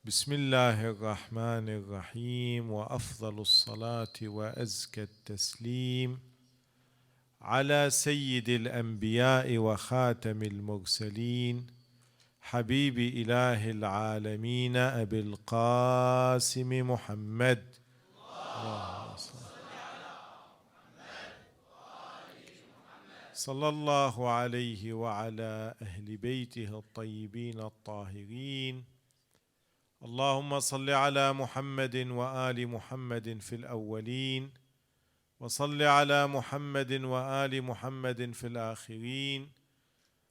بسم الله الرحمن الرحيم، وأفضل الصلاة وأزكى التسليم على سيد الأنبياء وخاتم المرسلين حبيب إله العالمين أبي القاسم محمد. صلى الله عليه وعلى أهل بيته الطيبين الطاهرين. اللهم صل على محمد وآل محمد في الأولين، وصل على محمد وآل محمد في الآخرين،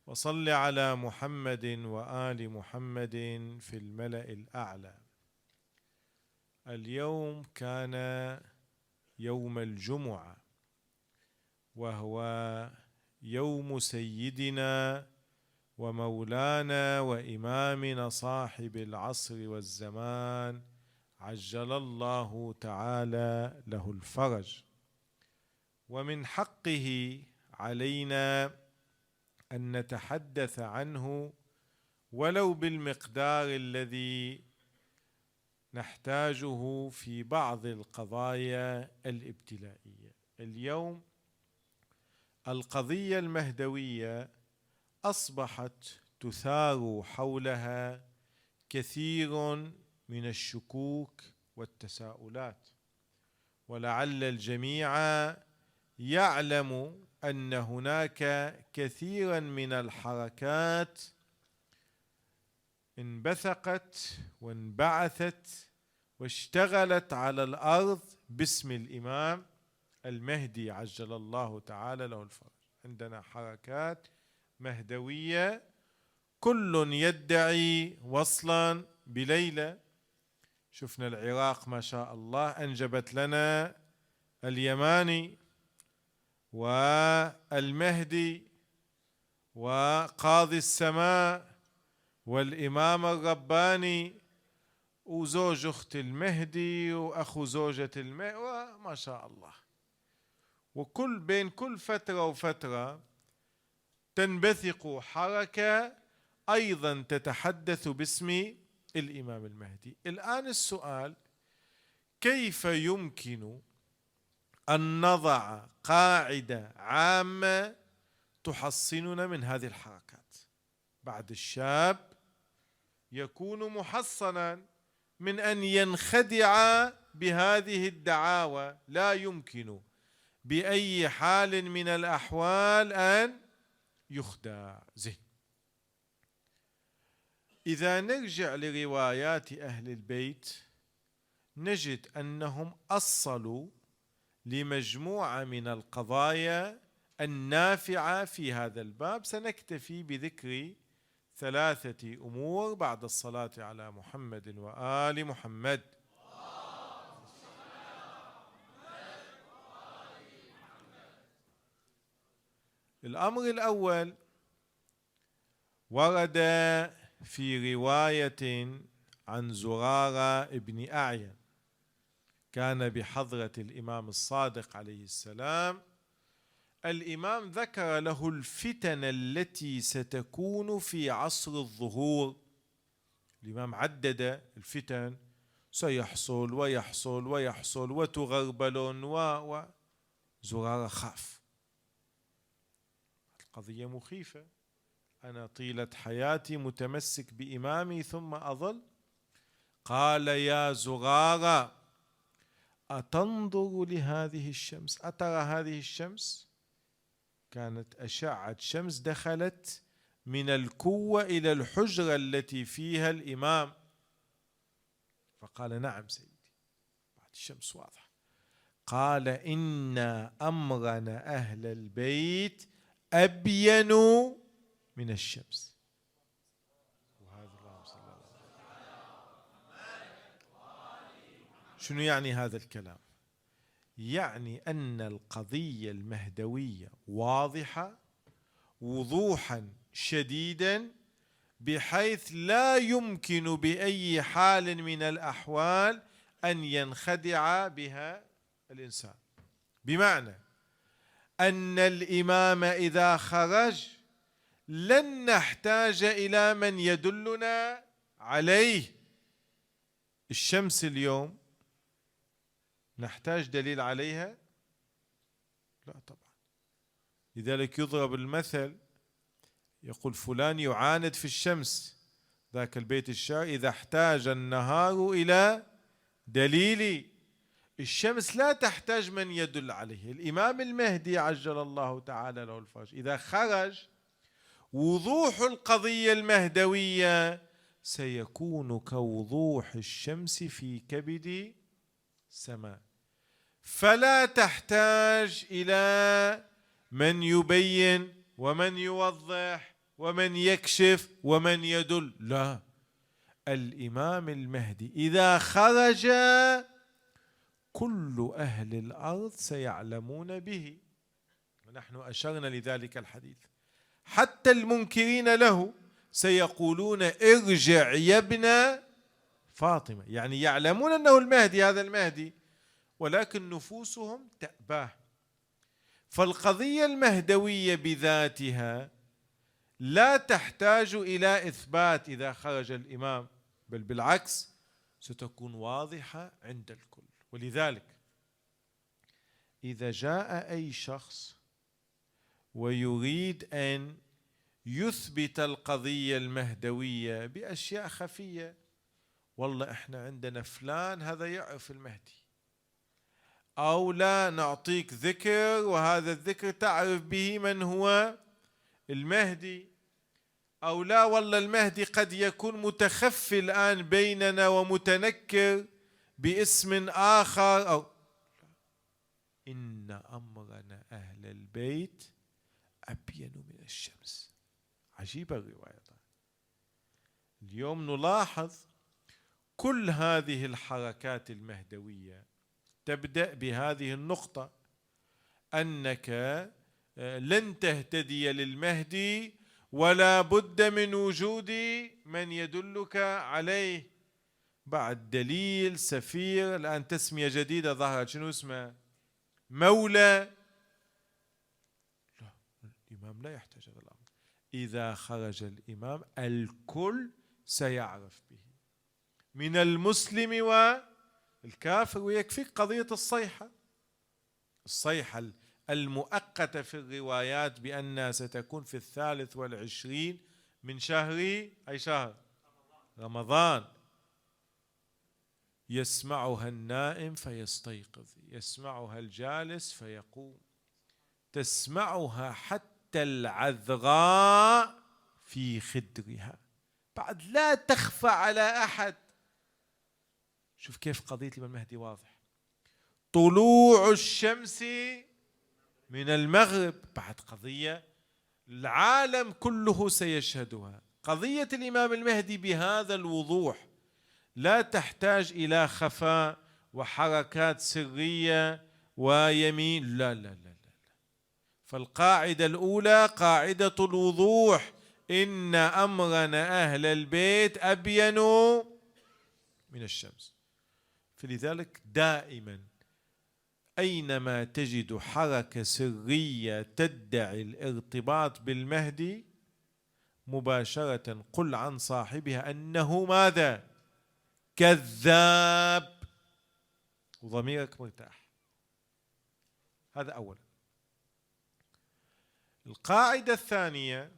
وصل على محمد وآل محمد في الملأ الأعلى. اليوم كان يوم الجمعة، وهو يوم سيدنا ومولانا وإمامنا صاحب العصر والزمان عجل الله تعالى له الفرج. ومن حقه علينا أن نتحدث عنه ولو بالمقدار الذي نحتاجه في بعض القضايا الابتلائية. اليوم القضية المهدوية أصبحت تثار حولها كثير من الشكوك والتساؤلات، ولعل الجميع يعلم أن هناك كثيرا من الحركات انبثقت وانبعثت واشتغلت على الأرض باسم الإمام المهدي عجل الله تعالى له الفرج. عندنا حركات مهدوية كل يدعي وصلا بليلى. شفنا العراق ما شاء الله أنجبت لنا اليماني والمهدي وقاضي السماء والإمام الرباني وزوج أخت المهدي وأخو زوجة المهدي، وما شاء الله. وكل بين كل فترة وفترة تنبثق حركة أيضا تتحدث باسم الإمام المهدي. الآن السؤال: كيف يمكن أن نضع قاعدة عامة تحصننا من هذه الحركات؟ بعد الشاب يكون محصنا من أن ينخدع بهذه الدعاوى، لا يمكن بأي حال من الأحوال أن يخدع ذهن. إذا نرجع لروايات أهل البيت نجد أنهم أصلوا لمجموعة من القضايا النافعة في هذا الباب. سنكتفي بذكر ثلاثة أمور بعد الصلاة على محمد وآل محمد. الأمر الأول ورد في رواية عن زرارة ابن أعين، كان بحضرة الإمام الصادق عليه السلام. الإمام ذكر له الفتن التي ستكون في عصر الظهور. الإمام عدد الفتن، سيحصل ويحصل ويحصل وتغربل زرارة خاف. القضية مخيفة، أنا طيلة حياتي متمسك بإمامي ثم أظل. قال: يا زرارة، أتنظر لهذه الشمس؟ أترى هذه الشمس؟ كانت أشعة شمس دخلت من الكوة إلى الحجرة التي فيها الإمام. فقال: نعم سيدي، بعد الشمس واضحة. قال: إن أمرنا أهل البيت أبين من الشمس. شنو يعني هذا الكلام؟ يعني أن القضية المهدوية واضحة وضوحا شديدا، بحيث لا يمكن بأي حال من الأحوال أن ينخدع بها الإنسان. بمعنى أن الإمام إذا خرج لن نحتاج إلى من يدلنا عليه، الشمس اليوم نحتاج دليل عليها؟ لا طبعا. لذلك يضرب المثل، يقول فلان يعاند في الشمس، ذاك البيت الشعر: إذا احتاج النهار إلى دليل. الشمس لا تحتاج من يدل عليه. الإمام المهدي عجل الله تعالى له الفرج إذا خرج وضوح القضية المهدوية سيكون كوضوح الشمس في كبد السماء، فلا تحتاج إلى من يبين ومن يوضح ومن يكشف ومن يدل. لا، الإمام المهدي إذا خرج كل أهل الأرض سيعلمون به، ونحن أشرنا لذلك الحديث. حتى المنكرين له سيقولون: ارجع يا ابن فاطمة، يعني يعلمون أنه المهدي، هذا المهدي، ولكن نفوسهم تأباه. فالقضية المهدوية بذاتها لا تحتاج إلى إثبات إذا خرج الإمام، بل بالعكس ستكون واضحة عند الكل. ولذلك إذا جاء أي شخص ويريد أن يثبت القضية المهدوية بأشياء خفية، والله إحنا عندنا فلان هذا يعرف المهدي، أو لا نعطيك ذكر وهذا الذكر تعرف به من هو المهدي، أو لا والله المهدي قد يكون متخفي الآن بيننا ومتنكر باسم آخر، أو إن أمرنا أهل البيت أبين من الشمس. عجيبة الرواية. اليوم نلاحظ كل هذه الحركات المهدوية تبدأ بهذه النقطة: أنك لن تهتدي للمهدي ولا بد من وجود من يدلك عليه. بعد دليل سفير، الآن تسمية جديدة ظهرت، شنو اسمها؟ مولى. لا، الإمام لا يحتاج هذا الأمر. إذا خرج الإمام الكل سيعرف به، من المسلم والكافر. ويكفيك قضية الصيحة المؤقتة في الروايات بأنها ستكون في 23 من شهر، أي شهر؟ رمضان. يسمعها النائم فيستيقظ، يسمعها الجالس فيقوم، تسمعها حتى العذراء في خدرها، بعد لا تخفى على أحد. شوف كيف قضية الإمام المهدي واضح: طلوع الشمس من المغرب، بعد قضية العالم كله سيشهدها. قضية الإمام المهدي بهذا الوضوح لا تحتاج إلى خفاء وحركات سرية ويمين، لا لا لا لا. فالقاعدة الأولى قاعدة الوضوح: إن أمرنا أهل البيت أبين من الشمس. فلذلك دائما أينما تجد حركة سرية تدعي الارتباط بالمهدي مباشرة قل عن صاحبها أنه ماذا؟ كذاب، وضميرك مرتاح. هذا أولا. القاعدة الثانية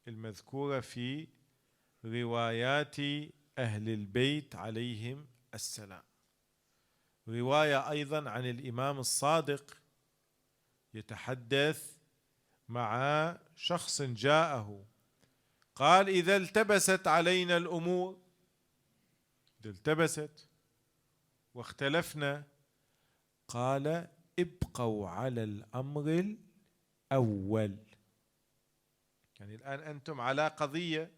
المذكورة في روايات أهل البيت عليهم السلام، رواية أيضا عن الإمام الصادق يتحدث مع شخص جاءه قال: إذا التبست علينا الأمور، إذا التبست واختلفنا، قال: ابقوا على الأمر الأول. يعني الآن أنتم على قضية،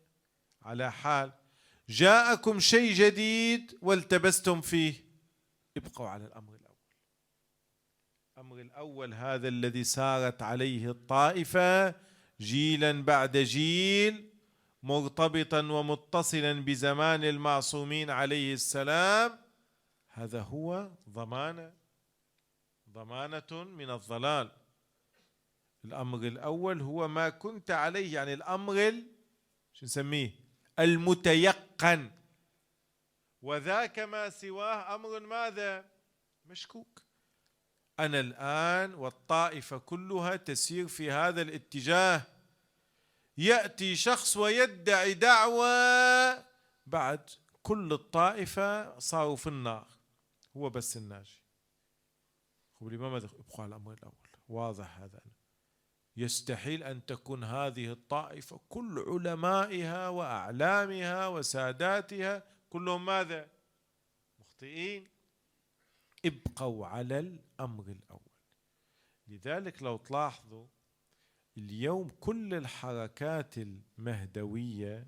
على حال، جاءكم شيء جديد والتبستم فيه، ابقوا على الأمر الأول. الأمر الأول هذا الذي سارت عليه الطائفة جيلا بعد جيل، مرتبطا ومتصلا بزمان المعصومين عليه السلام، هذا هو ضمانة من الضلال. الأمر الأول هو ما كنت عليه، يعني الأمر شو نسميه؟ المتيقن. وذاك ما سواه أمر ماذا؟ مشكوك. أنا الآن والطائفة كلها تسير في هذا الاتجاه، يأتي شخص ويدعي دعوة، بعد كل الطائفة صاروا في النار، هو بس الناجي. هو لماذا يبقى على الأمر الأول؟ واضح هذا. يستحيل أن تكون هذه الطائفة كل علمائها وأعلامها وساداتها كلهم ماذا؟ مخطئين. ابقوا على الأمر الأول. لذلك لو تلاحظوا اليوم كل الحركات المهدوية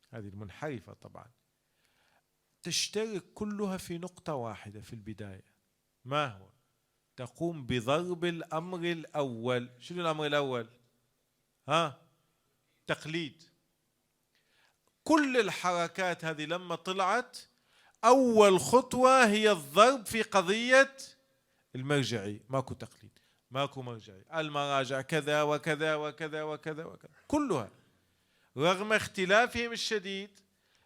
هذه المنحرفة طبعا تشترك كلها في نقطة واحدة في البداية، ما هو؟ تقوم بضرب الأمر الأول. شنو الأمر الأول؟ تقليد. كل الحركات هذه لما طلعت أول خطوة هي الضرب في قضية المرجعية. ماكو تقليد، ماكو مرجعية، المراجع كذا وكذا وكذا وكذا وكذا كلها، رغم اختلافهم الشديد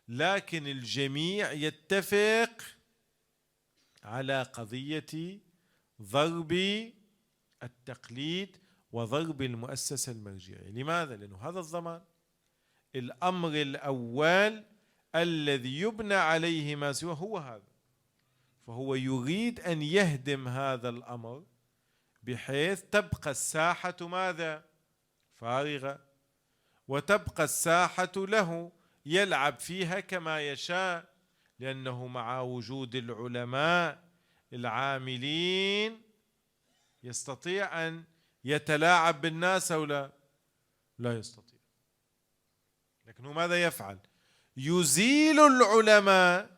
لكن الجميع يتفق على قضية ضرب التقليد وضرب المؤسسة المرجعية. لماذا؟ لأنه هذا الضمان الأمر الأول الذي يبنى عليه ما سواه هو هذا، فهو يريد أن يهدم هذا الأمر بحيث تبقى الساحة ماذا؟ فارغة، وتبقى الساحة له يلعب فيها كما يشاء، لأنه مع وجود العلماء العاملين يستطيع أن يتلاعب بالناس أو لا؟ لا يستطيع. لكنه ماذا يفعل؟ يزيل العلماء،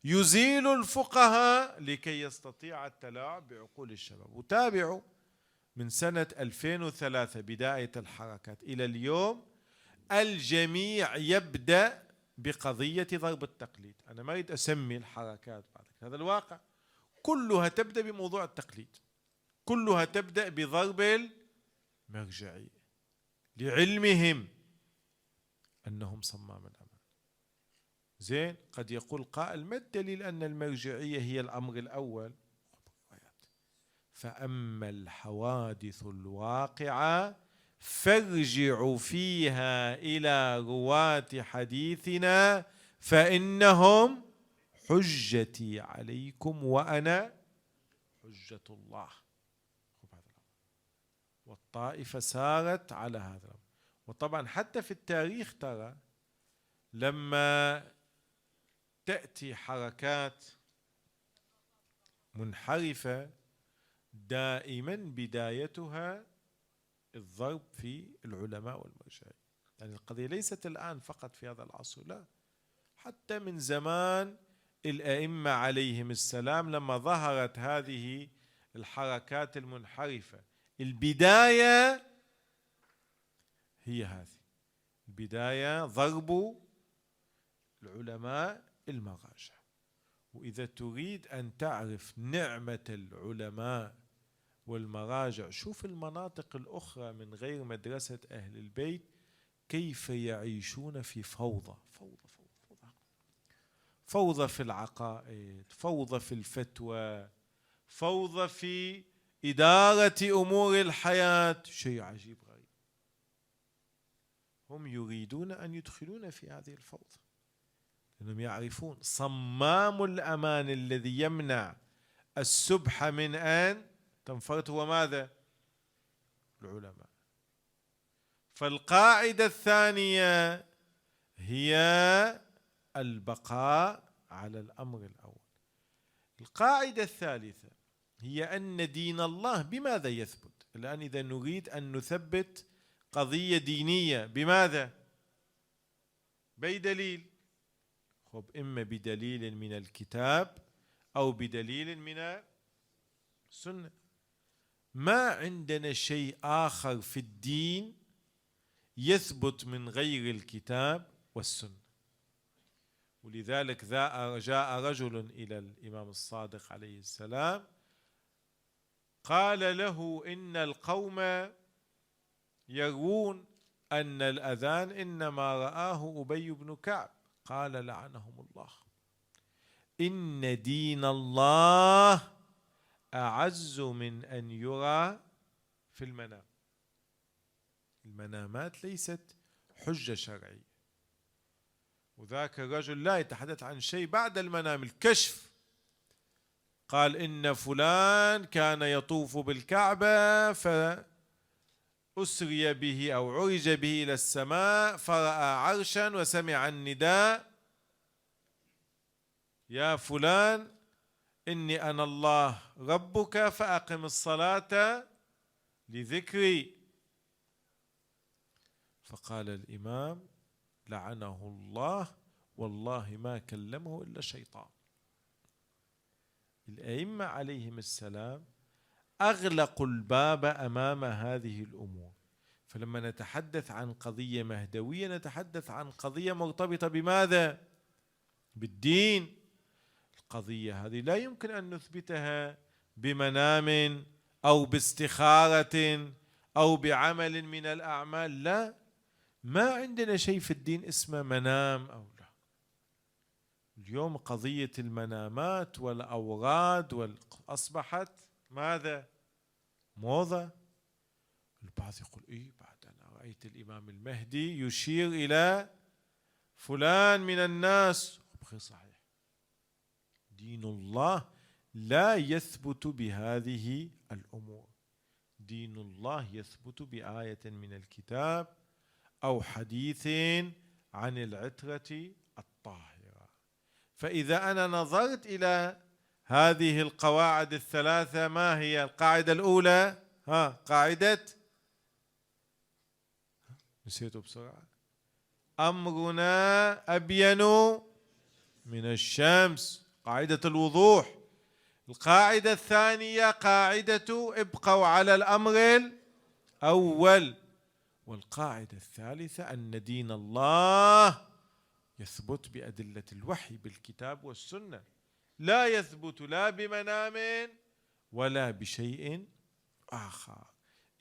يزيل الفقهاء لكي يستطيع التلاعب بعقول الشباب. وتابعوا من سنة 2003 بداية الحركات إلى اليوم الجميع يبدأ بقضية ضرب التقليد. أنا ما أريد أسمي الحركات بعد هذا الواقع، كلها تبدأ بموضوع التقليد، كلها تبدأ بضرب المرجعية لعلمهم أنهم صمام الأمان. زين، قد يقول قائل ما الدليل أن المرجعية هي الأمر الأول؟ فأما الحوادث الواقعة فارجعوا فيها إلى رواة حديثنا فإنهم حجتي عليكم وأنا حجة الله. والطائفة سارت على هذا الأمر. وطبعا حتى في التاريخ ترى لما تأتي حركات منحرفة دائما بدايتها الضرب في العلماء والمشايخ. يعني القضية ليست الآن فقط في هذا العصر، لا، حتى من زمان الأئمة عليهم السلام لما ظهرت هذه الحركات المنحرفة البداية هي هذه، البداية ضرب العلماء المراجع. وإذا تريد أن تعرف نعمة العلماء والمراجع شوف المناطق الأخرى من غير مدرسة أهل البيت كيف يعيشون في فوضى فوضى فوضى فوضى, فوضى في العقائد، فوضى في الفتوى، فوضى في إدارة أمور الحياة. شيء عجيب غريب. هم يريدون أن يدخلون في هذه الفوضى لأنهم يعرفون صمام الأمان الذي يمنع السبح من أن تنفرط هو ماذا؟ العلماء. فالقاعدة الثانية هي البقاء على الأمر الأول. القاعدة الثالثة هي أن دين الله بماذا يثبت؟ الآن إذا نريد أن نثبت قضية دينية بماذا؟ بدليل. خب إما بدليل من الكتاب أو بدليل من السنة. ما عندنا شيء آخر في الدين يثبت من غير الكتاب والسنة. ولذلك جاء رجل إلى الإمام الصادق عليه السلام قال له إن القوم يرون أن الأذان إنما رآه أبي بن كعب قال لعنهم الله إن دين الله أعز من أن يرى في المنام. المنامات ليست حجة شرعية، وذاك الرجل لا يتحدث عن شيء بعد المنام، الكشف. قال إن فلان كان يطوف بالكعبة فأسري به أو عرج به إلى السماء فرأى عرشا وسمع النداء يا فلان إني أنا الله ربك فأقم الصلاة لذكري. فقال الإمام لعنه الله والله ما كلمه إلا شيطان. الأئمة عليهم السلام أغلقوا الباب أمام هذه الأمور. فلما نتحدث عن قضية مهدوية نتحدث عن قضية مرتبطة بماذا؟ بالدين. القضية هذه لا يمكن أن نثبتها بمنام أو باستخارة أو بعمل من الأعمال. لا، ما عندنا شيء في الدين اسمه منام أو لا. اليوم قضية المنامات والأوراد أصبحت ماذا؟ موضة. البعض يقول إيه بعد أنا رأيت الإمام المهدي يشير إلى فلان من الناس. غير صحيح. دين الله لا يثبت بهذه الأمور. دين الله يثبت بآية من الكتاب أو حديث عن العترة الطاهرة. فإذا أنا نظرت إلى هذه القواعد الثلاثة، ما هي القاعدة الأولى؟ قاعدة نسيته بسرعة، أمرنا أبين من الشمس، قاعدة الوضوح. القاعدة الثانية قاعدة ابقوا على الأمر الأول. والقاعدة الثالثة أن دين الله يثبت بأدلة الوحي بالكتاب والسنة، لا يثبت لا بمنام ولا بشيء آخر.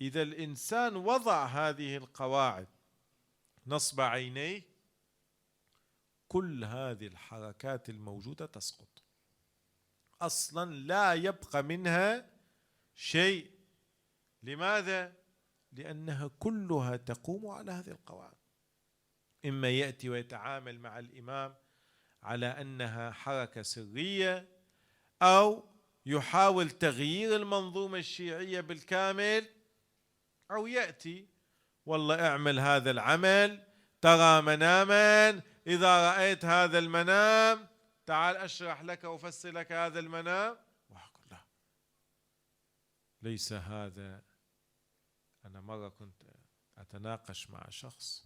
إذا الإنسان وضع هذه القواعد نصب عينيه كل هذه الحركات الموجودة تسقط أصلا، لا يبقى منها شيء. لماذا؟ لأنها كلها تقوم على هذه القواعد. إما يأتي ويتعامل مع الإمام على أنها حركة سرية، أو يحاول تغيير المنظومة الشيعية بالكامل، أو يأتي والله اعمل هذا العمل، ترى مناما، إذا رأيت هذا المنام تعال أشرح لك وأفسر لك هذا المنام. وأقول لا، ليس هذا. أنا مرة كنت أتناقش مع شخص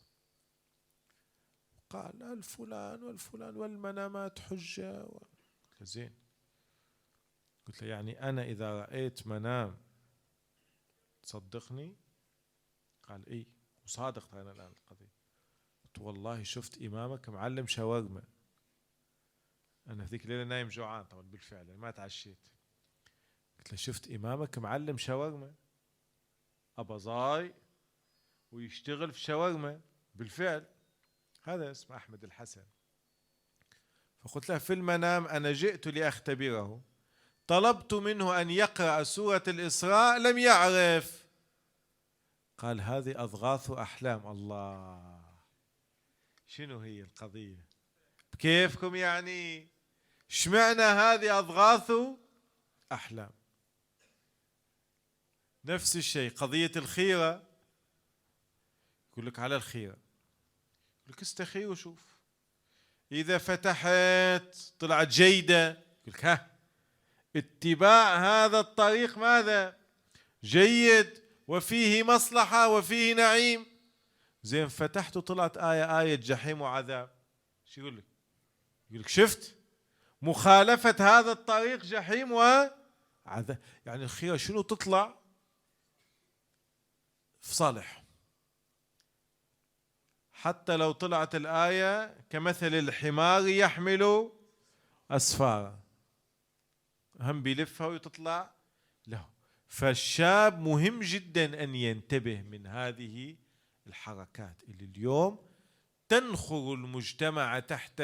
قال الفلان والفلان والمنامات حجة. قلت له زين، قلت له يعني أنا إذا رأيت منام تصدقني؟ قال إيه، وصادق أنا الآن القضية. قلت والله شفت إمامك معلم شاورما. أنا في ذيك الليلة نايم جوعان طبعا بالفعل، ما تعشيت. قلت له شفت إمامك معلم شاورما، أبظاي ويشتغل في شاورما بالفعل. هذا اسمه أحمد الحسن. فقلت له في المنام أنا جئت لأختبره، طلبت منه أن يقرأ سورة الإسراء لم يعرف. قال هذه أضغاث أحلام. الله، شنو هي القضية؟ بكيفكم يعني؟ اشمعنى هذه أضغاث أحلام؟ نفس الشيء قضية الخيرة. يقول لك على الخيرة، يقول لك استخير وشوف، إذا فتحت طلعت جيدة يقول لك ها اتباع هذا الطريق ماذا؟ جيد وفيه مصلحة وفيه نعيم. زين فتحت وطلعت آية جحيم وعذاب، شو يقول لك؟ يقول لك شفت مخالفة هذا الطريق جحيم وعذاب. يعني الخيرة شنو تطلع؟ في صالح. حتى لو طلعت الآية كمثل الحمار يحمل أسفارا، هم بيلفها وتطلع له. فالشاب مهم جدا أن ينتبه من هذه الحركات اللي اليوم تنخر المجتمع تحت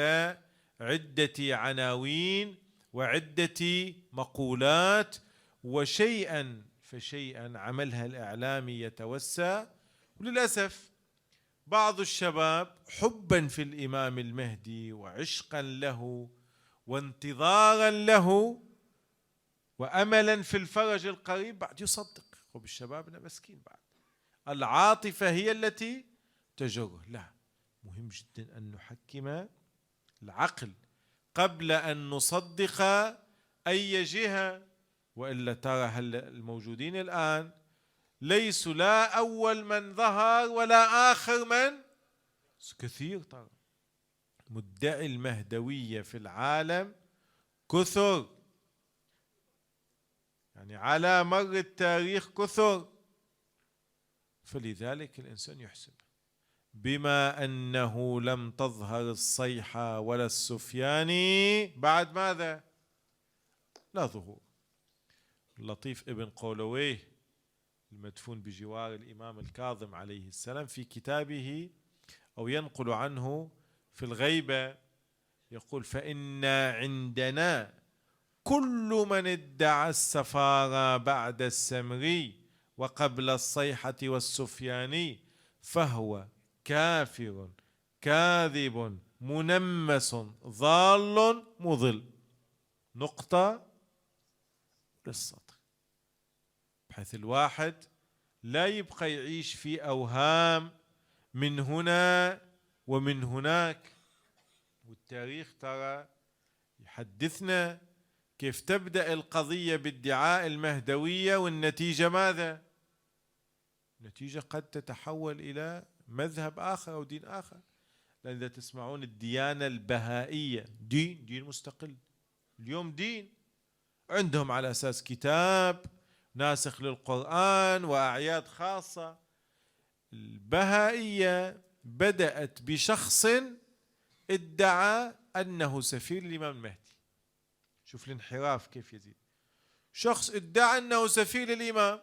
عدة عناوين وعدة مقولات، وشيئا فشيئا عملها الإعلامي يتوسع. وللأسف بعض الشباب حبا في الإمام المهدي وعشقا له وانتظارا له وأملا في الفرج القريب بعد يصدق. وبالشبابنا مسكين بعد العاطفة هي التي تجره. لا، مهم جدا أن نحكم العقل قبل أن نصدق أي جهة. وإلا ترى الموجودين الآن ليسوا لا أول من ظهر ولا آخر من، كثير ترى مدعي المهدوية في العالم كثر، يعني على مر التاريخ كثر. فلذلك الإنسان يحسب بما أنه لم تظهر الصيحة ولا السفياني بعد ماذا؟ لا ظهور. اللطيف ابن قولويه المدفون بجوار الإمام الكاظم عليه السلام في كتابه أو ينقل عنه في الغيبة يقول: فإن عندنا كل من ادعى السفارة بعد السمري وقبل الصيحة والسفياني فهو كافر كاذب منمس ضال مضل. نقطة للسطر، بحيث الواحد لا يبقى يعيش في أوهام من هنا ومن هناك. والتاريخ ترى يحدثنا كيف تبدأ القضية بادعاء المهدوية، والنتيجة ماذا؟ النتيجة قد تتحول إلى مذهب آخر أو دين آخر. لأن إذا تسمعون الديانة البهائية دين مستقل، اليوم دين عندهم على أساس كتاب ناسخ للقرآن وأعياد خاصة. البهائية بدأت بشخص ادعى أنه سفير الإمام المهدي. شوف الانحراف كيف يزيد. شخص ادعى أنه سفير الإمام،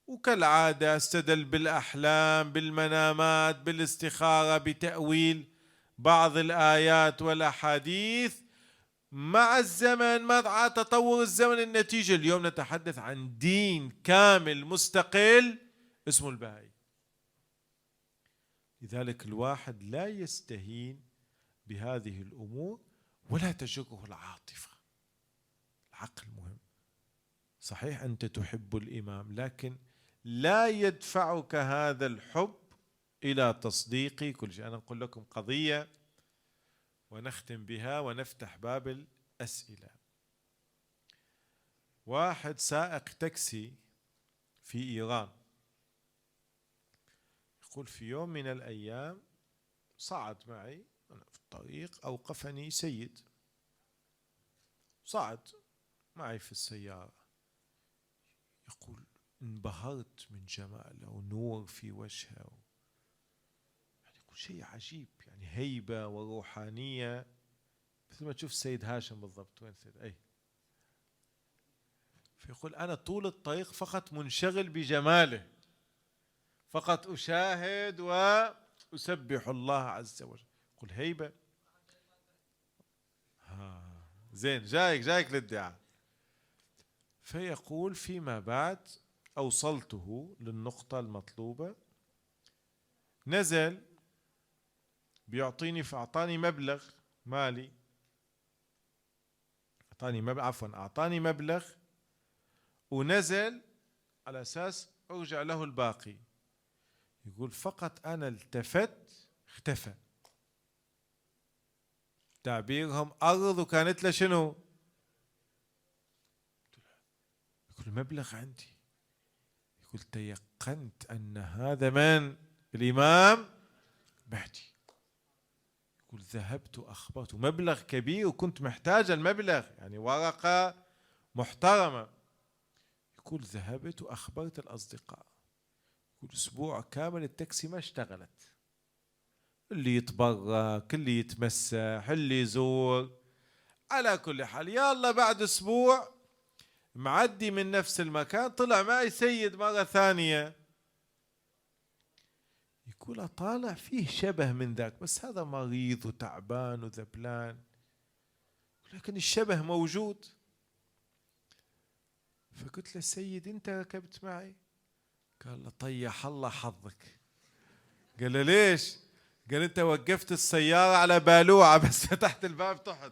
وكالعادة استدل بالأحلام بالمنامات بالاستخارة بتأويل بعض الآيات والأحاديث. مع الزمن مع تطور الزمن النتيجة اليوم نتحدث عن دين كامل مستقل اسمه البهائي. لذلك الواحد لا يستهين بهذه الأمور ولا تجره العاطفة. العقل مهم. صحيح أنت تحب الإمام، لكن لا يدفعك هذا الحب إلى تصديق كل شيء. أنا أقول لكم قضية ونختم بها ونفتح باب الأسئلة. واحد سائق تاكسي في إيران يقول: في يوم من الأيام صعد معي أنا في الطريق، أوقفني سيد، صعد معي في السيارة، يقول: انبهرت من جماله ونور في وجهه، يعني يقول شيء عجيب، يعني هيبة وروحانية مثل ما تشوف السيد هاشم بالضبط. وين سيد؟ أي. فيقول: أنا طول الطريق فقط منشغل بجماله، فقط أشاهد وأسبح الله عز وجل. يقول هيبة. زين، جايك للدعاء. فيقول: فيما بعد أوصلته للنقطة المطلوبة، نزل بيعطيني، فأعطاني مبلغ مالي، أعطاني مبلغ ونزل على أساس أرجع له الباقي. يقول: فقط أنا التفت اختفى. تعبيرهم أرض وكانت له شنو؟ يقول: المبلغ عندي. يقول: تيقنت أن هذا من؟ الإمام مهدي. يقول: ذهبت أخبرته، مبلغ كبير وكنت محتاج المبلغ، يعني ورقة محترمة. يقول: ذهبت وأخبرت الأصدقاء. يقول: أسبوع كامل التاكسي ما اشتغلت، اللي يتبرك اللي يتمسح اللي يزور. على كل حال يلا بعد أسبوع معدي من نفس المكان طلع معي سيد مرة ثانية. يقول طالع فيه شبه من ذاك، بس هذا مريض وتعبان وذبلان، لكن الشبه موجود. فقلت له سيد أنت ركبت معي؟ قال له طيح الله حظك. قال له ليش؟ قال أنت وقفت السيارة على بالوعة بس فتحت الباب تحت.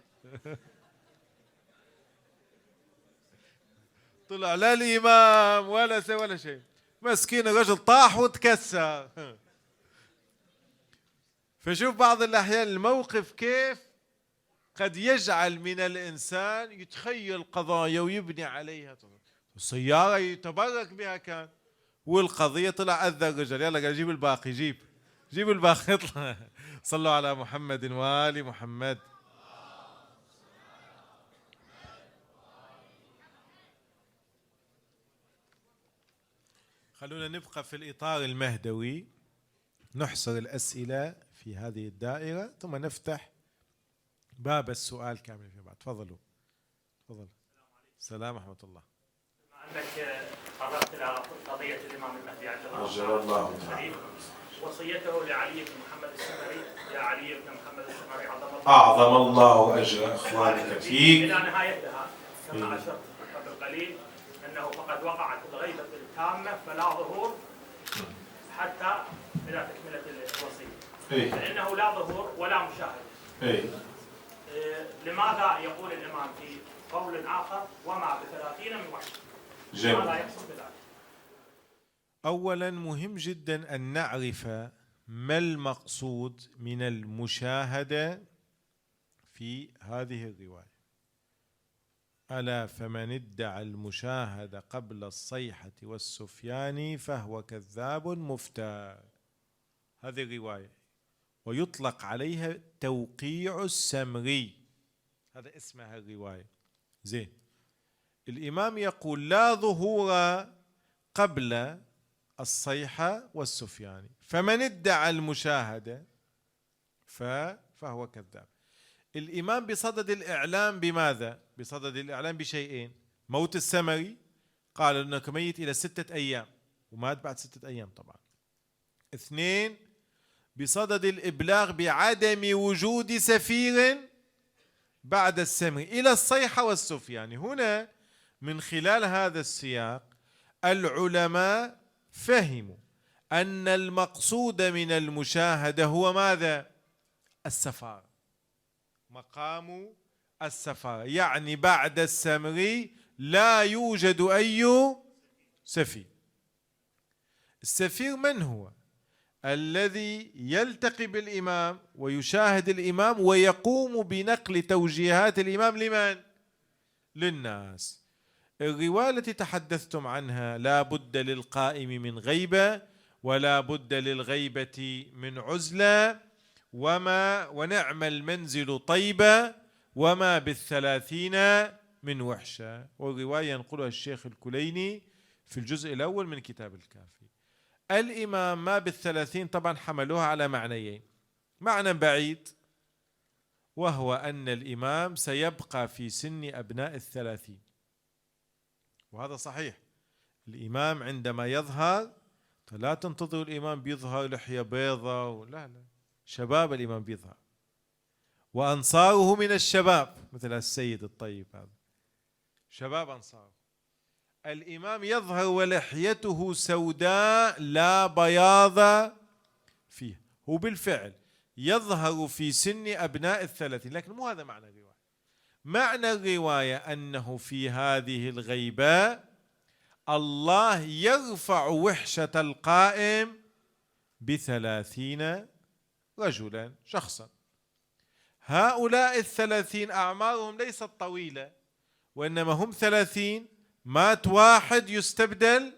طلع لا الإمام ولا شيء، مسكين الرجل طاح وتكسر. فشوف بعض الأحيان الموقف كيف قد يجعل من الإنسان يتخيل قضايا ويبني عليها. السيارة يتبرك بها كان، والقضية طلع أذى الرجل. يلا قال جيب الباقي، جيب الباقي اطلع. صلوا على محمد وآل محمد. خلونا نبقى في الإطار المهدوي، نحصر الأسئلة في هذه الدائرة ثم نفتح باب السؤال كامل فيما بعد. تفضلوا. السلام ورحمة الله. أنك تعرضت إلى قضية الإمام المهدي عجل الله تعالى وصيته لعلي بن محمد السمري، يا علي بن محمد السمري أعظم الله أجر إخوانك فيك، إلى نهايتها كما أشرت قبل قليل أنه فقد وقعت الغيبة التامة فلا ظهور حتى إلى تكملة الوصية، فإنه لا ظهور ولا مشاهدة. لماذا يقول الإمام في قول آخر وما ب30 من وحي؟ ماذا يقصد بذلك؟ أولا مهم جدا أن نعرف ما المقصود من المشاهدة في هذه الرواية. ألا فمن ادعى المشاهدة قبل الصيحة والسفيان فهو كذاب مفتر. هذه الرواية ويطلق عليها توقيع السمري، هذا اسمها الرواية. زين، الإمام يقول لا ظهور قبل الصيحة والسفياني، فمن ادعى المشاهدة فهو كذاب. الإمام بصدد الإعلام بماذا؟ بصدد الإعلام بشيئين: موت السمري، قال إنك ميت إلى 6 أيام ومات بعد 6 أيام طبعا. 2، بصدد الإبلاغ بعدم وجود سفير بعد السمري إلى الصيحة والسفياني. هنا من خلال هذا السياق العلماء فهموا أن المقصود من المشاهدة هو ماذا؟ السفارة، مقام السفارة، يعني بعد السمري لا يوجد أي سفير. السفير من هو؟ الذي يلتقي بالإمام ويشاهد الإمام ويقوم بنقل توجيهات الإمام لمن؟ للناس. الرواية التي تحدثتم عنها لا بد للقائم من غيبة ولا بد للغيبة من عزلة، ونعم المنزل طيبة وما ب30 من وحشة. والرواية ينقلها الشيخ الكليني في الجزء الأول من كتاب الكافي. الإمام ما ب30 طبعا حملوها على معنيين: معنى بعيد وهو أن الإمام سيبقى في سن أبناء 30، وهذا صحيح. الإمام عندما يظهر فلا تنتظر الإمام بيظهر لحية بيضة، لا، شباب الإمام بيظهر، وأنصاره من الشباب مثل السيد الطيب هذا شباب أنصاره. الإمام يظهر ولحيته سوداء لا بياض فيه، هو بالفعل يظهر في سن أبناء 30، لكن مو هذا معنى الرواية. معنى الرواية أنه في هذه الغيبة الله يرفع وحشة القائم ب30 رجلا شخصا. هؤلاء 30 أعمارهم ليست طويلة، وإنما هم 30، مات واحد يستبدل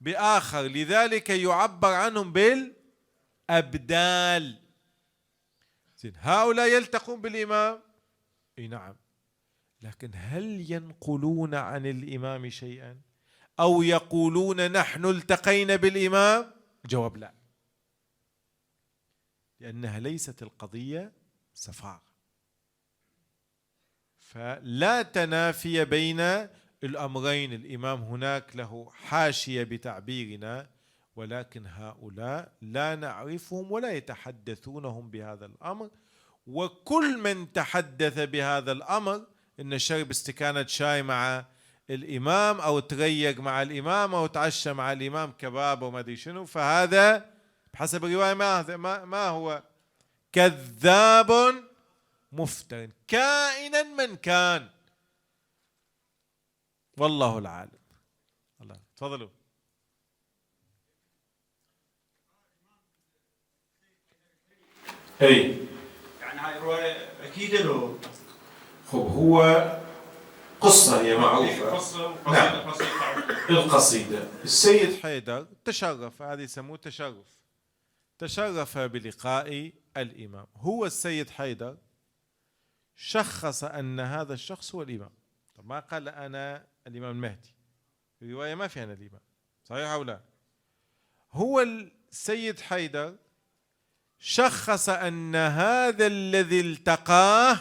بآخر، لذلك يعبر عنهم بالأبدال. هؤلاء يلتقون بالإمام، اي نعم، لكن هل ينقلون عن الإمام شيئا أو يقولون نحن التقينا بالإمام؟ جواب لا، لأنها ليست القضية سفارة. فلا تنافي بين الأمرين. الإمام هناك له حاشية بتعبيرنا، ولكن هؤلاء لا نعرفهم ولا يتحدثونهم بهذا الأمر. وكل من تحدث بهذا الأمر إن شرب استكانة شاي مع الإمام أو تريق مع الإمام أو تعشى مع الإمام كباب وما أدري شنو، فهذا بحسب الرواية ما هو كذاب مفتر كائنا من كان، والله العالم. الله تفضلوا. اي يعني هاي رواية أكيد له. هو قصة هي معروفة. قصة نعم. القصيدة السيد حيدر تشرف، هذه يسموه تشرف بلقاء الإمام. هو السيد حيدر شخص أن هذا الشخص هو الإمام. طب ما قال أنا الإمام المهدي، الرواية ما فيها أنا الإمام، صحيح أو لا؟ هو السيد حيدر شخص أن هذا الذي التقاه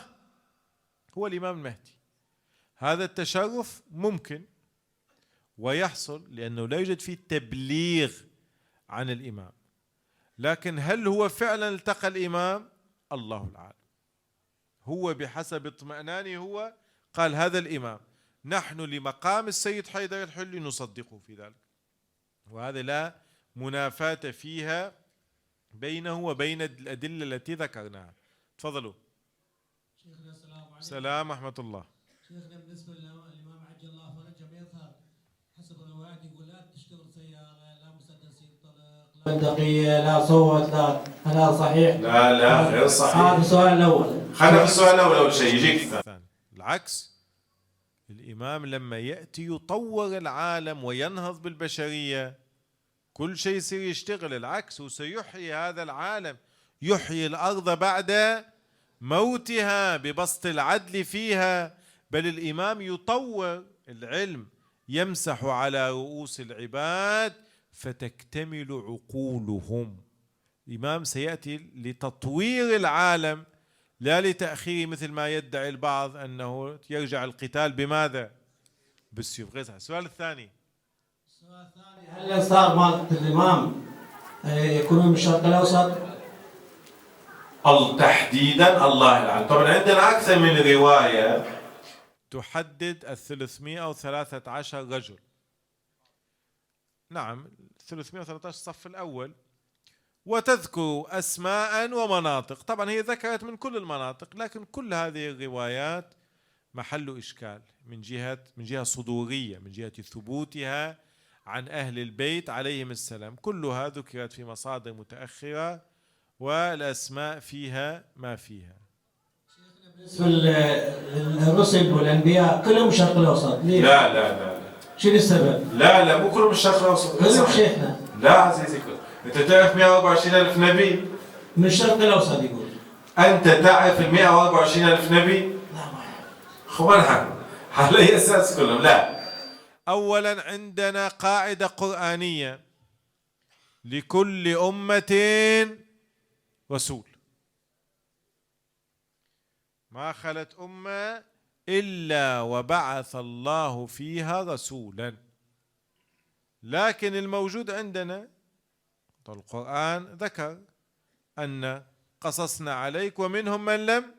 هو الإمام المهدي. هذا التشرف ممكن ويحصل لأنه لا يوجد فيه تبليغ عن الإمام، لكن هل هو فعلا التقى الإمام؟ الله العالم. هو بحسب اطمئنانه هو قال هذا الإمام، نحن لمقام السيد حيدر الحلي نصدقه في ذلك، وهذا لا منافاة فيها بينه وبين الأدلة التي ذكرناها. تفضلوا. شيخنا السلام عليكم. سلام ورحمة الله. شيخنا بالنسبة للإمام عجل الله فرجه ما يظهر حسب الروايات يقول لا تشتغل سيارة، لا مسدس ينطلق، لا بندقية، لا صوت، لا. هل هذا صحيح؟ لا غير صحيح. هذا السؤال الأول. خلينا في السؤال الأول أول شيء يجيك الثاني. العكس، الإمام لما يأتي يطور العالم وينهض بالبشرية كل شيء يصير يشتغل. العكس، وسيحيي هذا العالم، يحيي الأرض بعد موتها ببسط العدل فيها. بل الإمام يطور العلم، يمسح على رؤوس العباد فتكتمل عقولهم. الإمام سيأتي لتطوير العالم لا لتأخير مثل ما يدعي البعض أنه يرجع القتال بماذا؟ بالسيوف. السؤال الثاني. هل الإصدار مال الإمام يكون من الشرق الأوسط؟ تحديدا الله العالم. طبعا عندنا أكثر من رواية تحدد 313 رجل. نعم 313 الصف الأول، وتذكر أسماء ومناطق. طبعا هي ذكرت من كل المناطق، لكن كل هذه الروايات محل إشكال من جهة صدورية، من جهة ثبوتها عن أهل البيت عليهم السلام. كلها ذكرت في مصادر متأخرة والأسماء فيها ما فيها. بالنسبة للرسل والأنبياء كلهم الشرق الأوسط، ليه؟ لا شنو السبب؟ لا مو كلهم الشرق الأوسط. كلهم شيخنا. لا عزيزي، أنت تعرف 124,000 نبي من الشرق الأوسط يقول. أنت تعرف 124,000 نبي؟ لا ما أعرف. خبرها على أي أساس كلهم؟ لا. أولا عندنا قاعدة قرآنية: لكل أمة رسول، ما خلت أمة إلا وبعث الله فيها رسولا. لكن الموجود عندنا القرآن ذكر أن قصصنا عليك ومنهم من لم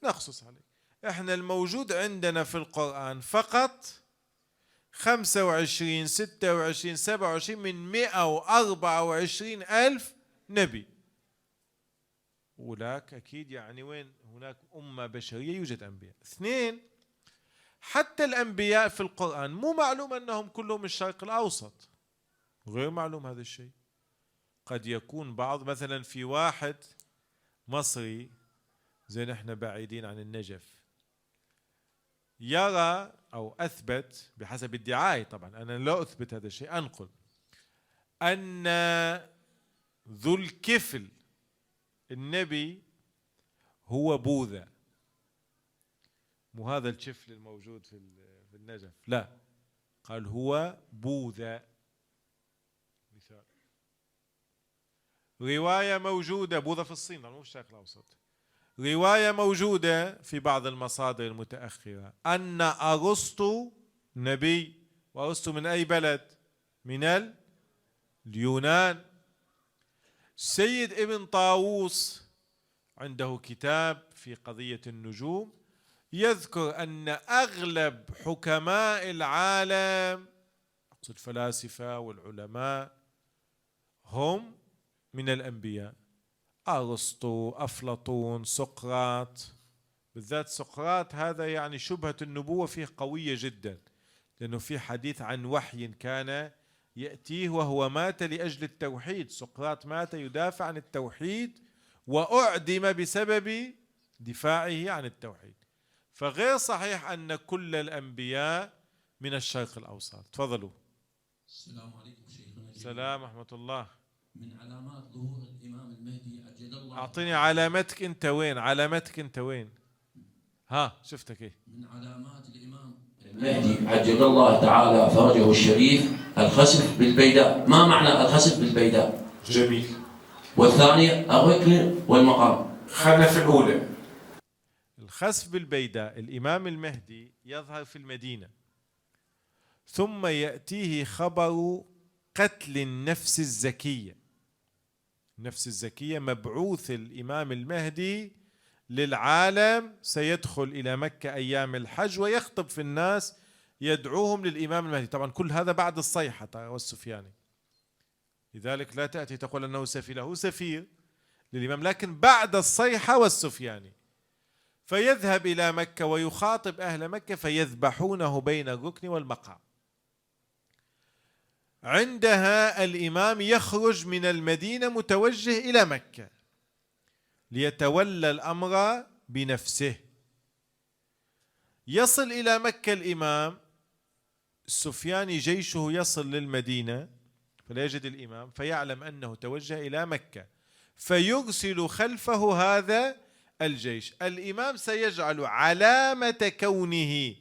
نقصص عليك. احنا الموجود عندنا في القرآن فقط 25 26 27 من 124,000 نبي. ولاك أكيد يعني وين هناك أمة بشرية يوجد أنبياء. اثنين، حتى الأنبياء في القرآن مو معلوم أنهم كلهم الشرق الأوسط، غير معلوم هذا الشيء. قد يكون بعض، مثلا في واحد مصري زي نحن بعيدين عن النجف يرى أو أثبت بحسب ادعائي، طبعا أنا لا أثبت هذا الشيء، أنقل أن ذو الكفل النبي هو بوذا، مو هذا الكفل الموجود في النجف، لا، قال هو بوذا. مثال رواية موجودة، بوذا في الصين مو في الشرق الأوسط، رواية موجودة في بعض المصادر المتأخرة أن أرسطو نبي. وأرسطو من أي بلد؟ من اليونان. سيد ابن طاووس عنده كتاب في قضية النجوم يذكر أن أغلب حكماء العالم، الفلاسفة والعلماء، هم من الأنبياء. أرسطو، أفلاطون، سقراط، بالذات سقراط هذا يعني شبهة النبوة فيه قوية جدا، لأنه في حديث عن وحي كان يأتيه وهو مات لأجل التوحيد. سقراط مات يدافع عن التوحيد وأعدم بسبب دفاعه عن التوحيد. فغير صحيح أن كل الأنبياء من الشرق الأوسط. تفضلوا. السلام عليكم شيخنا. السلام ورحمة الله. من علامات ظهور الإمام المهدي عجل الله. أعطيني علامتك أنت وين؟ علامتك أنت وين؟ ها شفتك إيه؟ من علامات الإمام المهدي عجل الله تعالى فرجه الشريف الخسف بالبيداء. ما معنى الخسف بالبيداء؟ جميل. والثانية الركن والمقام. خلنا في الأولى. الخسف بالبيداء، الإمام المهدي يظهر في المدينة، ثم يأتيه خبر قتل النفس الزكية. النفس الزكية مبعوث الإمام المهدي للعالم، سيدخل إلى مكة أيام الحج ويخطب في الناس يدعوهم للإمام المهدي. طبعا كل هذا بعد الصيحة والسفياني، لذلك لا تأتي تقول أنه سفير، له سفير للإمام، لكن بعد الصيحة والسفياني. فيذهب إلى مكة ويخاطب أهل مكة فيذبحونه بين الركن والمقام. عندها الإمام يخرج من المدينة متوجه إلى مكة ليتولى الأمر بنفسه. يصل إلى مكة الإمام السفياني، جيشه يصل للمدينة فلا يجد الإمام، فيعلم أنه توجه إلى مكة فيرسل خلفه هذا الجيش. الإمام سيجعل علامة كونه